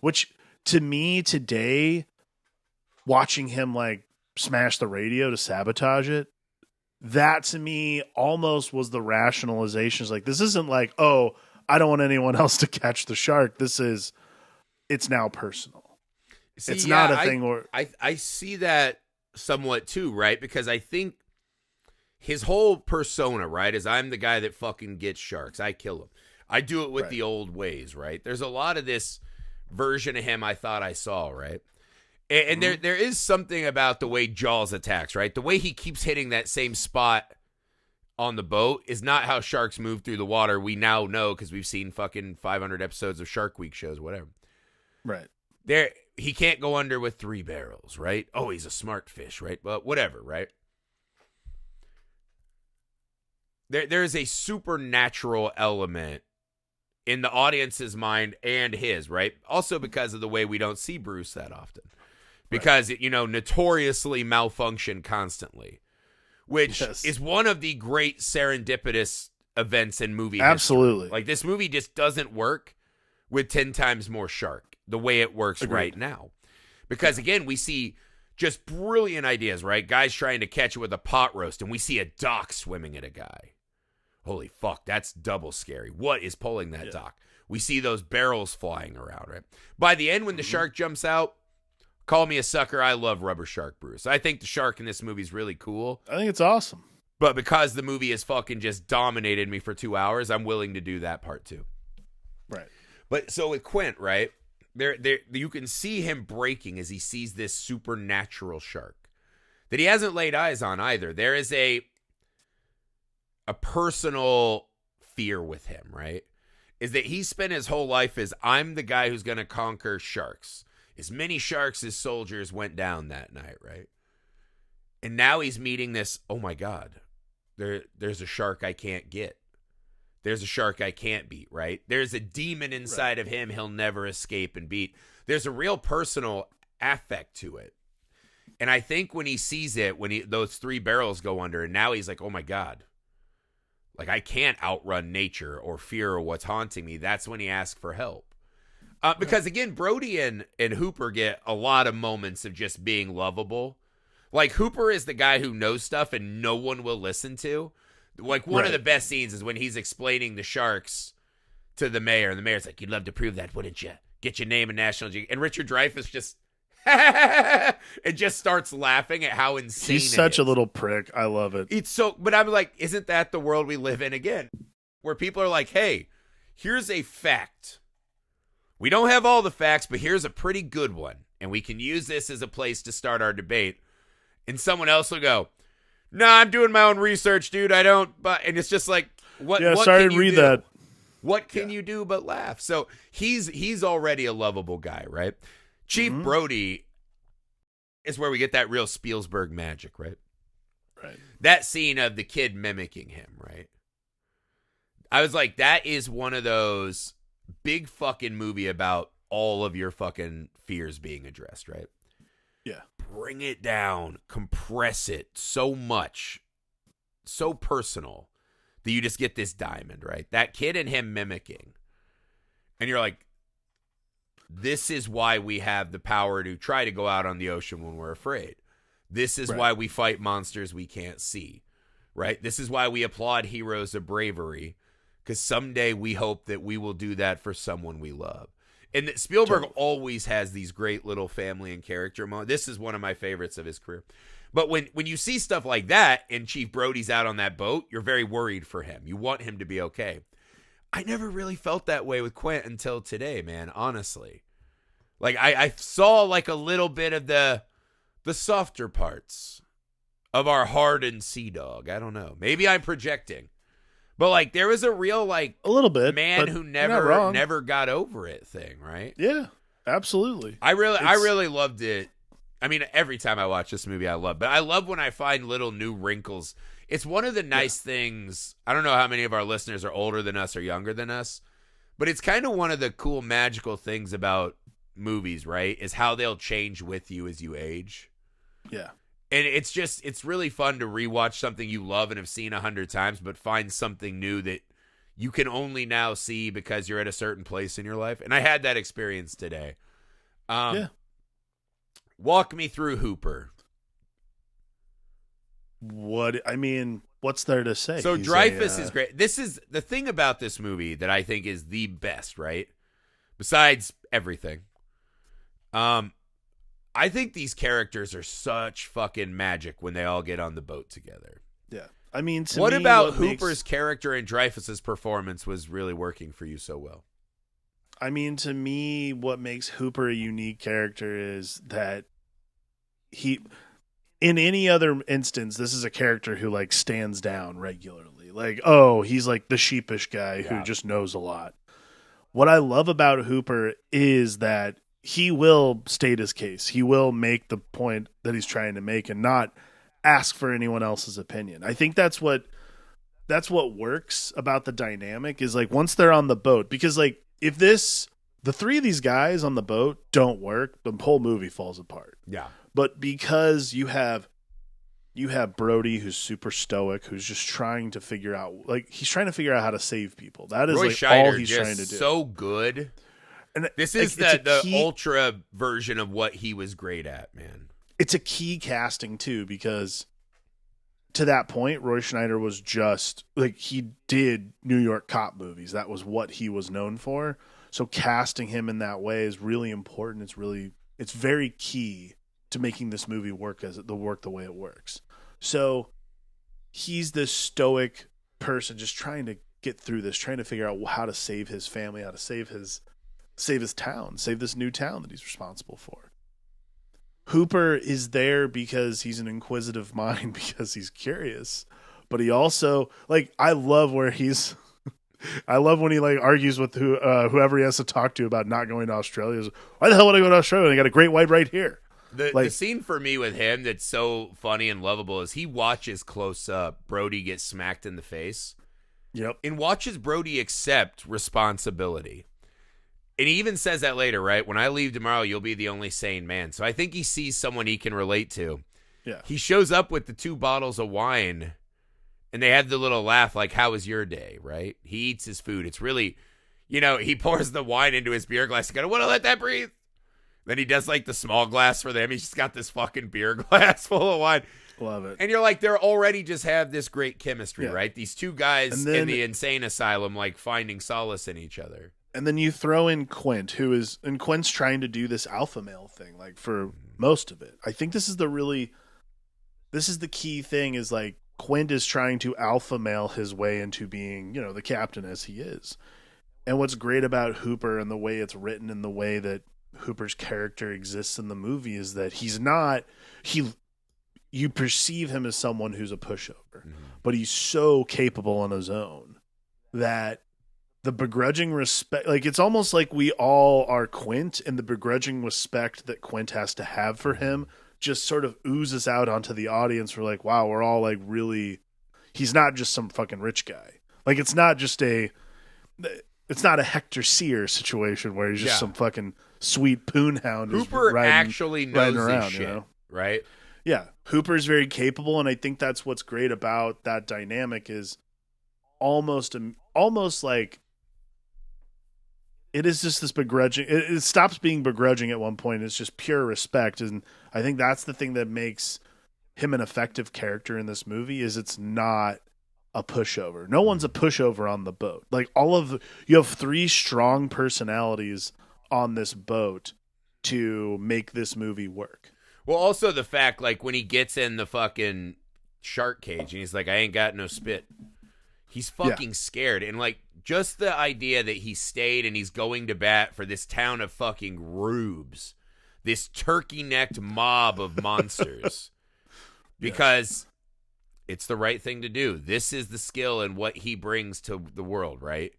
Which to me today, watching him like smash the radio to sabotage it, that to me almost was the rationalization. It's like, this isn't like, oh, I don't want anyone else to catch the shark. It's now personal. See, it's not a thing where I see that somewhat too, right? Because I think his whole persona, right, is I'm the guy that fucking gets sharks. I kill them. I do it with the old ways, right? There's a lot of this version of him I thought I saw, right? And there is something about the way Jaws attacks, right? The way he keeps hitting that same spot on the boat is not how sharks move through the water. We now know because we've seen fucking 500 episodes of Shark Week shows, whatever. Right. He can't go under with 3 barrels, right? Oh, he's a smart fish, right? But whatever, right? There is a supernatural element in the audience's mind and his, right? Also because of the way we don't see Bruce that often. Because, it, notoriously malfunction constantly, which is one of the great serendipitous events in movie Absolutely. history. Like, this movie just doesn't work with 10 times more shark the way it works right now. Because, again, we see just brilliant ideas, right? Guys trying to catch it with a pot roast, and we see a dock swimming at a guy. Holy fuck, that's double scary. What is pulling that dock? We see those barrels flying around, right? By the end, when the shark jumps out, call me a sucker. I love Rubber Shark Bruce. I think the shark in this movie is really cool. I think it's awesome. But because the movie has fucking just dominated me for 2 hours, I'm willing to do that part too. Right. But so with Quint, right? There, you can see him breaking as he sees this supernatural shark that he hasn't laid eyes on either. There is a personal fear with him, right? Is that he spent his whole life as, I'm the guy who's going to conquer sharks. As many sharks as soldiers went down that night, right? And now he's meeting this, oh my God, there's a shark I can't get. There's a shark I can't beat, right? There's a demon inside of him he'll never escape and beat. There's a real personal affect to it. And I think when he sees it, when those 3 barrels go under, and now he's like, oh my God, like I can't outrun nature or fear or what's haunting me. That's when he asks for help. Because again, Brody and Hooper get a lot of moments of just being lovable. Like, Hooper is the guy who knows stuff and no one will listen to. Like, one of the best scenes is when he's explaining the sharks to the mayor, and the mayor's like, you'd love to prove that, wouldn't you? Get your name in National Geographic. And Richard Dreyfuss just it just starts laughing at how insane he's such a little prick. I love it. It's so, but I'm like, isn't that the world we live in again? Where people are like, hey, here's a fact. We don't have all the facts, but here's a pretty good one. And we can use this as a place to start our debate. And someone else will go, no, I'm doing my own research, dude. I don't, but, and it's just like, what sorry can to you read do? that. What can you do but laugh? So he's already a lovable guy, right? Chief Brody is where we get that real Spielberg magic, right? Right. That scene of the kid mimicking him, right? I was like, that is one of those big fucking movie about all of your fucking fears being addressed, right? Yeah. Bring it down, compress it so much, so personal that you just get this diamond, right? That kid and him mimicking. And you're like, this is why we have the power to try to go out on the ocean when we're afraid. This is why we fight monsters we can't see, right? This is why we applaud heroes of bravery, because someday we hope that we will do that for someone we love. And Spielberg always has these great little family and character moments. This is one of my favorites of his career. But when you see stuff like that and Chief Brody's out on that boat, you're very worried for him. You want him to be okay. I never really felt that way with Quint until today, man, honestly. Like I saw like a little bit of the softer parts of our hardened sea dog. I don't know. Maybe I'm projecting. But like there was a real like A little bit, man but who you're not wrong. never got over it thing, right? Yeah, absolutely. I really loved it. I mean, every time I watch this movie I love, but I love when I find little new wrinkles. It's one of the nice things. I don't know how many of our listeners are older than us or younger than us, but it's kind of one of the cool magical things about movies, right? Is how they'll change with you as you age. Yeah. And it's really fun to rewatch something you love and have seen 100 times, but find something new that you can only now see because you're at a certain place in your life. And I had that experience today. Yeah. Walk me through Hooper. What's there to say? So Dreyfuss is great. This is the thing about this movie that I think is the best, right? Besides everything. I think these characters are such fucking magic when they all get on the boat together. Yeah. I mean, what about Hooper's character and Dreyfuss's performance was really working for you so well? I mean, to me, what makes Hooper a unique character is that in any other instance, this is a character who like stands down regularly. Like, oh, he's like the sheepish guy who just knows a lot. What I love about Hooper is that he will state his case. He will make the point that he's trying to make and not ask for anyone else's opinion. I think that's what works about the dynamic is like once they're on the boat, because like if the three of these guys on the boat don't work, the whole movie falls apart. Yeah. But because you have Brody, who's super stoic, who's just trying to figure out how to save people. That is Roy like Scheider all he's trying to do. So good. And this is the ultra version of what he was great at, man. It's a key casting too, because to that point, Roy Schneider was just like he did New York cop movies. That was what he was known for. So casting him in that way is really important. It's very key to making this movie work the way it works. So he's this stoic person just trying to get through this, trying to figure out how to save his family, how to save his town, save this new town that he's responsible for. Hooper is there because he's an inquisitive mind, because he's curious, but he also like I love when he like argues with whoever he has to talk to about not going to Australia. Why the hell would I go to Australia? I got a great white right here. The scene for me with him that's so funny and lovable is he watches close up Brody get smacked in the face. Yep. And watches Brody accept responsibility. And he even says that later, right? When I leave tomorrow, you'll be the only sane man. So I think he sees someone he can relate to. Yeah. He shows up with the 2 bottles of wine, and they have the little laugh like, how was your day, right? He eats his food. It's really, he pours the wine into his beer glass. He's going to want to let that breathe. Then he does like the small glass for them. He's just got this fucking beer glass full of wine. Love it. And you're like, they're already just have this great chemistry, right? These 2 guys in the insane asylum, like finding solace in each other. And then you throw in Quint, and Quint's trying to do this alpha male thing, like for most of it. I think this is the key thing is like Quint is trying to alpha male his way into being, the captain as he is. And what's great about Hooper and the way it's written and the way that Hooper's character exists in the movie is that you perceive him as someone who's a pushover, but he's so capable on his own that the begrudging respect, like it's almost like we all are Quint, and the begrudging respect that Quint has to have for him just sort of oozes out onto the audience. We're like, wow, we're all like really, he's not just some fucking rich guy. Like it's not a Hector Sear situation where he's just some fucking sweet poon hound. Hooper actually knows around, his shit, right? Yeah, Hooper's very capable, and I think that's what's great about that dynamic is almost like it is just this begrudging. It stops being begrudging at one point. It's just pure respect, and I think that's the thing that makes him an effective character in this movie. Is it's not a pushover. No one's a pushover on the boat. Like you have 3 strong personalities on this boat to make this movie work. Well, also the fact, like, when he gets in the fucking shark cage and he's like, I ain't got no spit. He's fucking scared. And, like, just the idea that he stayed and he's going to bat for this town of fucking rubes, this turkey-necked mob of monsters, because it's the right thing to do. This is the skill and what he brings to the world, right?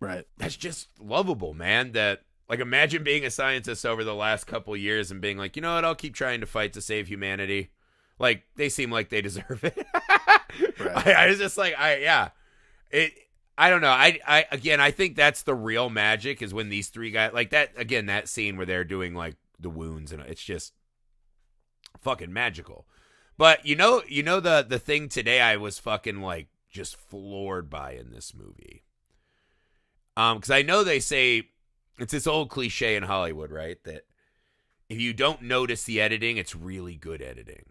Right. That's just lovable, man. That, like, imagine being a scientist over the last couple years and being like, you know what, I'll keep trying to fight to save humanity. Like, they seem like they deserve it. Right. I was just like, I don't know. I think that's the real magic, is when these three guys, like that, again, that scene where they're doing like the wounds, and it's just fucking magical. But you know the thing today I was fucking like just floored by in this movie. Because I know they say it's this old cliche in Hollywood, right? That if you don't notice the editing, it's really good editing.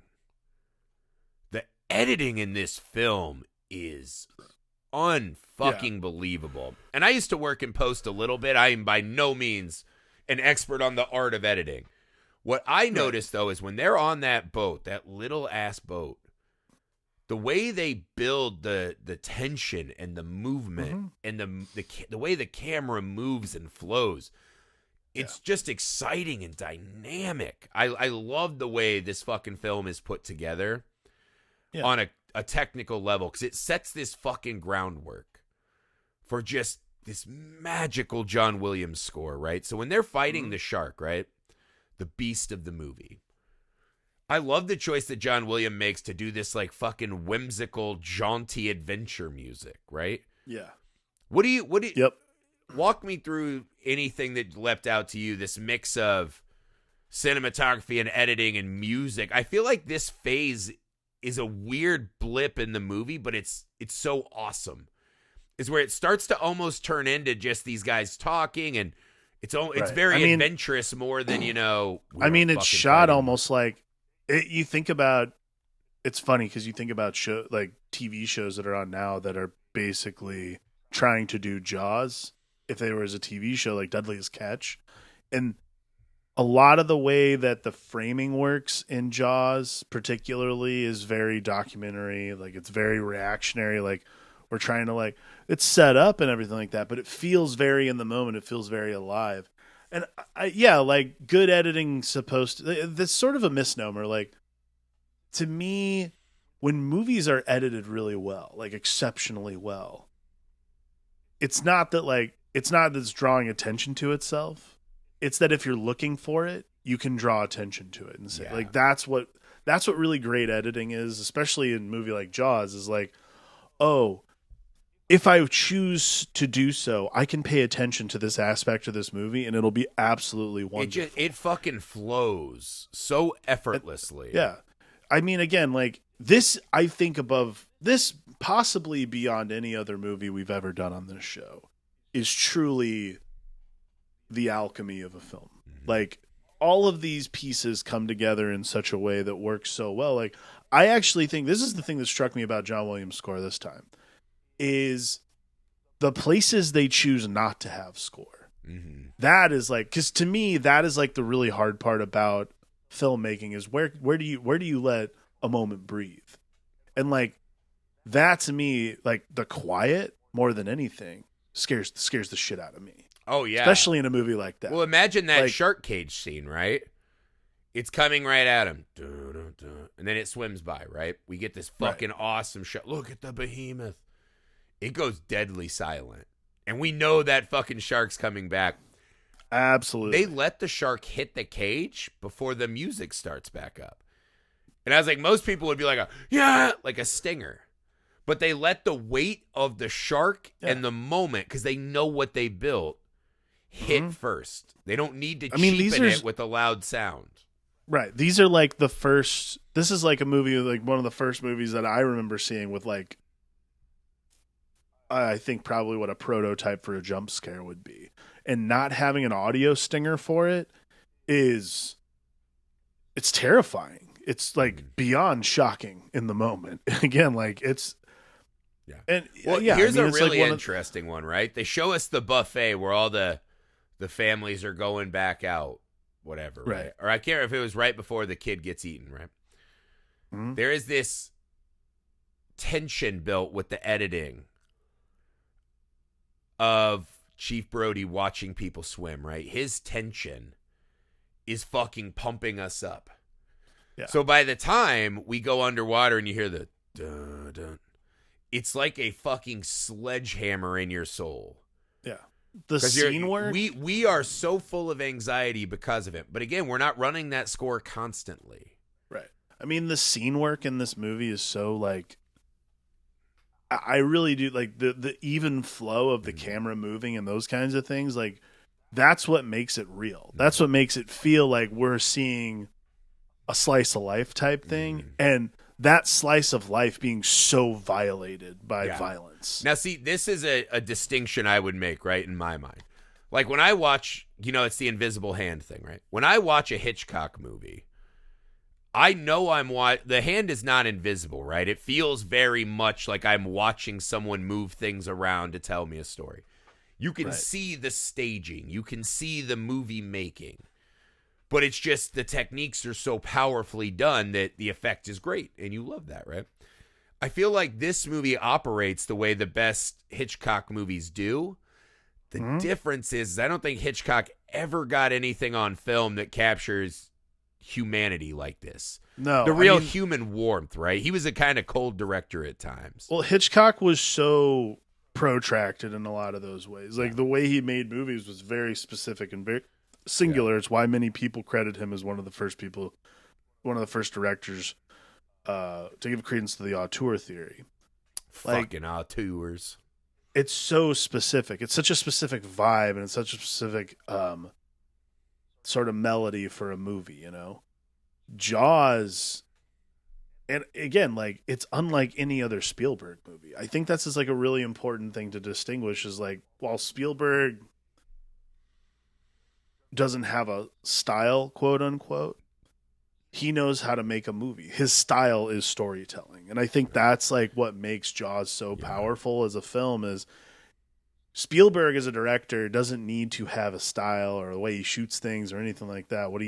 The editing in this film is unfucking believable. And I used to work in post a little bit. I am by no means an expert on the art of editing. What I noticed, though, is when they're on that boat, that little ass boat, the way they build the tension and the movement and the way the camera moves and flows, it's just exciting and dynamic. I love the way this fucking film is put together on a technical level, because it sets this fucking groundwork for just this magical John Williams score, right? So when they're fighting the shark, right, the beast of the movie, I love the choice that John Williams makes to do this like fucking whimsical, jaunty adventure music, right? Yeah. What do you Yep. walk me through anything that leapt out to you, this mix of cinematography and editing and music? I feel like this phase is a weird blip in the movie, but it's so awesome. Is where it starts to almost turn into just these guys talking, and it's very adventurous more than, it's shot almost like you think about. It's funny because you think about TV shows that are on now that are basically trying to do Jaws if they were as a TV show, like Deadliest Catch, and a lot of the way that the framing works in Jaws particularly is very documentary. Like, it's very reactionary. Like, we're trying to, like, it's set up and everything like that, but it feels very in the moment. It feels very alive. And like, good editing that's sort of a misnomer. Like, to me, when movies are edited really well, like exceptionally well, it's not that it's drawing attention to itself. It's that if you're looking for it, you can draw attention to it and say, like, that's what really great editing is, especially in a movie like Jaws, is like, oh, if I choose to do so, I can pay attention to this aspect of this movie and it'll be absolutely wonderful. It fucking flows so effortlessly. Yeah. I mean, again, like, this, I think above this, possibly beyond any other movie we've ever done on this show, is truly the alchemy of a film. Like, all of these pieces come together in such a way that works so well. Like, I actually think this is the thing that struck me about John Williams' score this time, is the places they choose not to have score. That is like, because to me, that is like the really hard part about filmmaking, is where do you let a moment breathe? And like, that to me, like, the quiet more than anything scares the shit out of me. Oh, yeah. Especially in a movie like that. Well, imagine that shark cage scene, right? It's coming right at him. And then it swims by, right? We get this fucking awesome shot. Look at the behemoth. It goes deadly silent. And we know that fucking shark's coming back. Absolutely. They let the shark hit the cage before the music starts back up. And I was like, most people would be like, like a stinger. But they let the weight of the shark and the moment, because they know what they built, hit first. They don't need to cheapen it with a loud sound. Right. These are like this is like a movie, like one of the first movies that I remember seeing with, like, I think probably what a prototype for a jump scare would be. And not having an audio stinger for it it's terrifying. It's like beyond shocking in the moment. Again, like, it's, and here's a really interesting one, right? They show us the buffet where all the families are going back out, whatever, right? Or I can't remember if it was right before the kid gets eaten, right? There is this tension built with the editing of Chief Brody watching people swim, right? His tension is fucking pumping us up. Yeah. So by the time we go underwater and you hear the dun, dun, it's like a fucking sledgehammer in your soul. Yeah. The Because scene work. we are so full of anxiety because of it. But again, we're not running that score constantly. Right. I mean, the scene work in this movie is so like, I really do like the even flow of the camera moving and those kinds of things. Like, that's what makes it real. That's what makes it feel like we're seeing a slice of life type thing. And that slice of life being so violated by violence. Now, see, this is a distinction I would make, right, in my mind. Like, when I watch, it's the invisible hand thing, right? When I watch a Hitchcock movie, I know the hand is not invisible, right? It feels very much like I'm watching someone move things around to tell me a story. You can see the staging. You can see the movie making. But it's just the techniques are so powerfully done that the effect is great, and you love that, right? I feel like this movie operates the way the best Hitchcock movies do. The difference is I don't think Hitchcock ever got anything on film that captures humanity like this. No. The real human warmth, right? He was a kind of cold director at times. Well, Hitchcock was so protracted in a lot of those ways. Like, the way he made movies was very specific and very singular. It's why many people credit him as one of the first directors to give credence to the auteur theory. Fucking auteurs. It's so specific. It's such a specific vibe, and it's such a specific sort of melody for a movie, Jaws, and again, like, it's unlike any other Spielberg movie. I think that's just like a really important thing to distinguish is like, while Spielberg doesn't have a style, quote unquote, he knows how to make a movie. His style is storytelling. And I think that's like what makes Jaws so powerful as a film is Spielberg as a director doesn't need to have a style or the way he shoots things or anything like that. What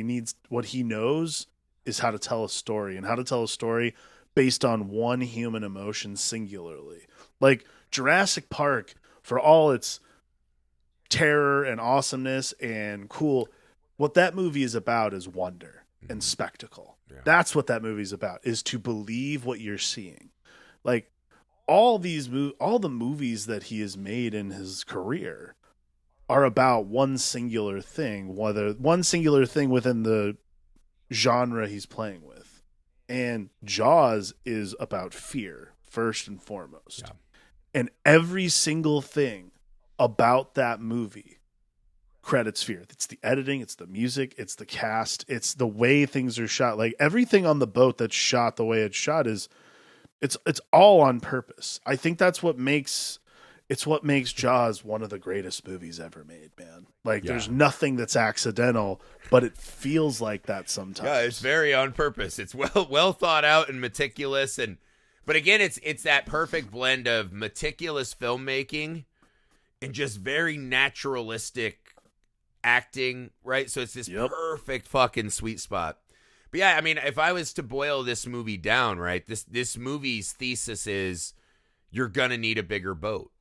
he knows is how to tell a story, and how to tell a story based on one human emotion singularly. Like Jurassic Park, for all its terror and awesomeness and cool, what that movie is about is wonder and spectacle. Yeah. That's what that movie's about, is to believe what you're seeing. Like all the movies that he has made in his career are about one singular thing, within the genre he's playing with. And Jaws is about fear first and foremost. Yeah. And every single thing about that movie credits fear. It's the editing, it's the music, it's the cast, it's the way things are shot. Like everything on the boat that's shot the way it's shot is it's all on purpose. I think that's what makes Jaws one of the greatest movies ever made, man. Like there's nothing that's accidental, but it feels like that sometimes. Yeah, it's very on purpose. It's well thought out and meticulous, but again, it's that perfect blend of meticulous filmmaking and just very naturalistic acting, right? So it's this perfect fucking sweet spot. But yeah, I mean, if I was to boil this movie down, right, this movie's thesis is you're gonna need a bigger boat.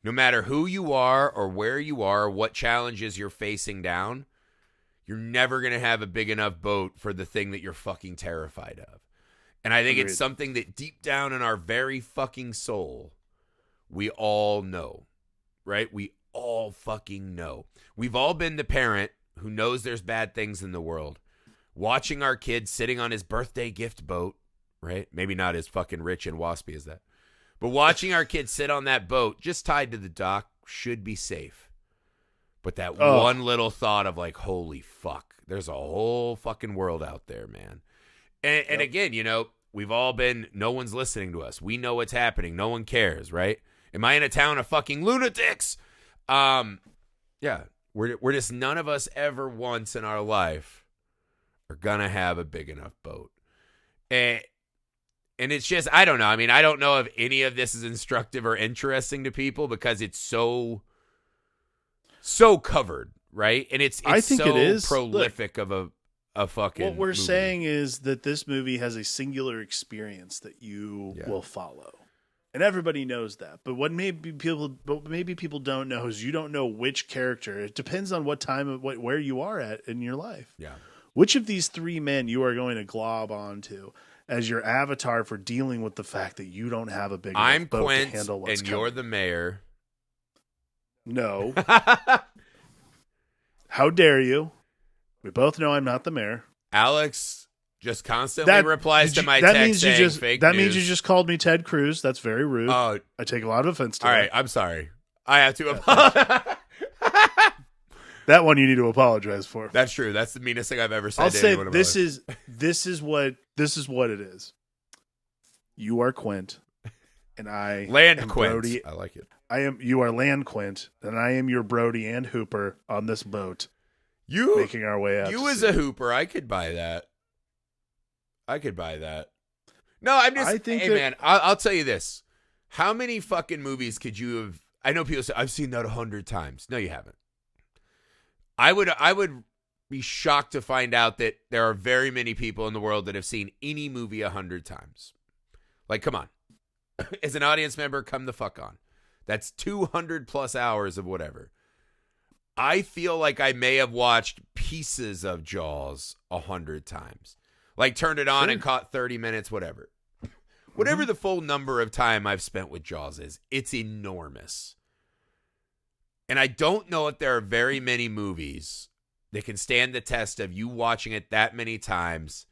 No matter who you are or where you are, what challenges you're facing down, you're never gonna have a big enough boat for the thing that you're fucking terrified of. And I think it's something that deep down in our very fucking soul, we all know, right? We all fucking know. We've all been the parent who knows there's bad things in the world, watching our kid sitting on his birthday gift boat, right? Maybe not as fucking rich and waspy as that, but watching our kid sit on that boat just tied to the dock should be safe. But that one little thought of like, holy fuck, there's a whole fucking world out there, man. And again, we've all been, no one's listening to us. We know what's happening. No one cares, right? Am I in a town of fucking lunatics? Yeah, we're just, none of us ever once in our life are gonna have a big enough boat. And it's just, I don't know. I mean, I don't know if any of this is instructive or interesting to people because it's so covered, right? And it's I think so it is prolific of a fucking what we're movie. saying is that this movie has a singular experience that you will follow. And everybody knows that. But maybe people don't know is you don't know which character. It depends on what time, where you are at in your life. Yeah. Which of these three men you are going to glob onto as your avatar for dealing with the fact that you don't have a big enough boat Quint, to handle what's and coming? you're the mayor. No. How dare you? We both know I'm not the mayor. Alex just constantly replies to my text saying fake That news. means you just called me Ted Cruz. That's very rude. Oh, I take a lot of offense to all that. right. I'm sorry. I have to apologize. That one you need to apologize for. That's true. That's the meanest thing I've ever said. I'll to say anyone in my life. this is what it is. You are Quint, and I Land am Quint. Brody. I like it. You are Land Quint, and I am your Brody and Hooper on this boat, You making our way out. You as a Hooper, I could buy that. No, I'm just. I think hey, man, I'll tell you this: how many fucking movies could you have? I know people say I've seen that 100 times. No, you haven't. I would be shocked to find out that there are very many people in the world that have seen any movie 100 times. Like, come on. As an audience member, come the fuck on. That's 200 plus hours of whatever. I feel like I may have watched pieces of Jaws 100 times. Like, turned it on and caught 30 minutes, whatever. Whatever the full number of time I've spent with Jaws is, it's enormous. And I don't know if there are very many movies that can stand the test of you watching it that many times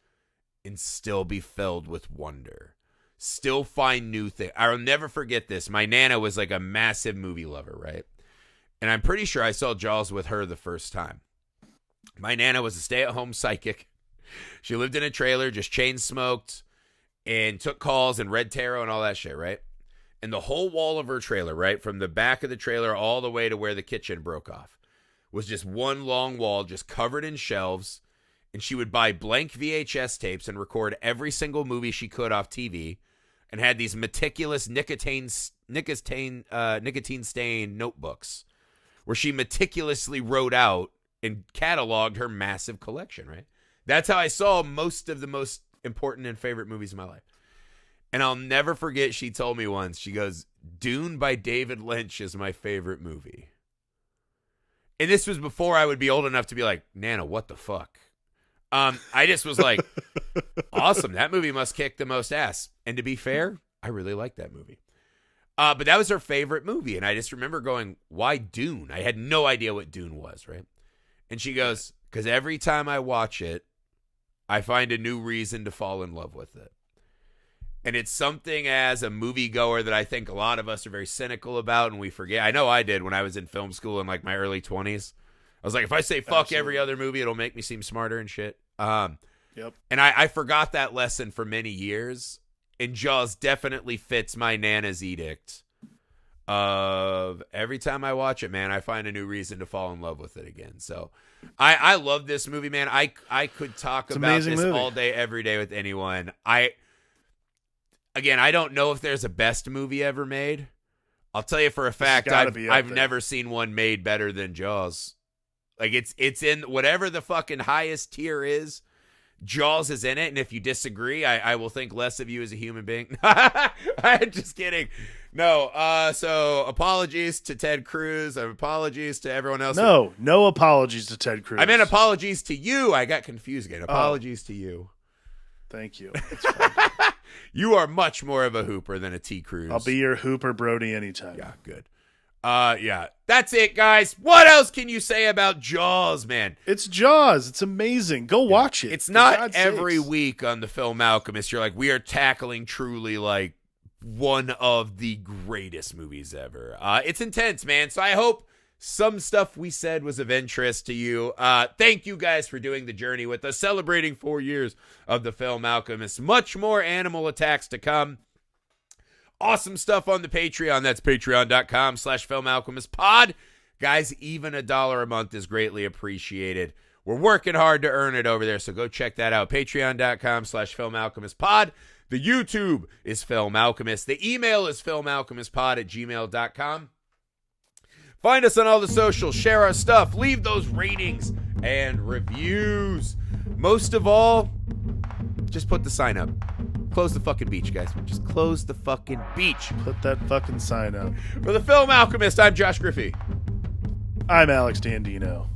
and still be filled with wonder. Still find new things. I'll never forget this. My Nana was like a massive movie lover, right? And I'm pretty sure I saw Jaws with her the first time. My Nana was a stay-at-home psychic. She lived in a trailer, just chain smoked, and took calls and read tarot and all that shit, right? And the whole wall of her trailer, right, from the back of the trailer all the way to where the kitchen broke off, was just one long wall just covered in shelves. And she would buy blank VHS tapes and record every single movie she could off TV, and had these meticulous nicotine-stained notebooks where she meticulously wrote out and cataloged her massive collection, right? That's how I saw most of the most important and favorite movies of my life. And I'll never forget, she told me once, she goes, Dune by David Lynch is my favorite movie. And this was before I would be old enough to be like, Nana, what the fuck? I just was like, awesome. That movie must kick the most ass. And to be fair, I really like that movie. But that was her favorite movie. And I just remember going, why Dune? I had no idea what Dune was, right? And she goes, because every time I watch it, I find a new reason to fall in love with it. And it's something as a moviegoer that I think a lot of us are very cynical about and we forget. I know I did when I was in film school in like my early 20s. I was like, if I say fuck every other movie, it'll make me seem smarter and shit. Yep. And I forgot that lesson for many years. And Jaws definitely fits my Nana's edict of every time I watch it, man, I find a new reason to fall in love with it again. So I love this movie, man. I could talk about this all day, every day with anyone. Again, I don't know if there's a best movie ever made. I'll tell you for a fact, I've never seen one made better than Jaws. Like it's in whatever the fucking highest tier is. Jaws is in it, and if you disagree, I will think less of you as a human being. I'm just kidding. No, so apologies to Ted Cruz. Apologies to everyone else. No apologies to Ted Cruz. I meant apologies to you. I got confused again. Apologies to you. Thank you. You are much more of a Hooper than a T. Cruz. I'll be your Hooper Brody anytime. Yeah, good. Yeah, that's it, guys. What else can you say about Jaws, man? It's Jaws. It's amazing. Go watch it. It's not every week on the Film Alchemist. You're like, we are tackling truly like one of the greatest movies ever. It's intense, man. So I hope some stuff we said was of interest to you. Thank you guys for doing the journey with us, celebrating 4 years of the Film Alchemist. Much more animal attacks to come. Awesome stuff on the Patreon. That's patreon.com/filmalchemistpod. Guys, even $1 a month is greatly appreciated. We're working hard to earn it over there, so go check that out. Patreon.com/filmalchemistpod. The YouTube is Film Alchemist. The email is filmalchemistpod@gmail.com. Find us on all the socials. Share our stuff. Leave those ratings and reviews. Most of all, just put the sign up. Close the fucking beach, guys. Just close the fucking beach. Put that fucking sign up. For the Film Alchemist, I'm Josh Griffey. I'm Alex Dandino.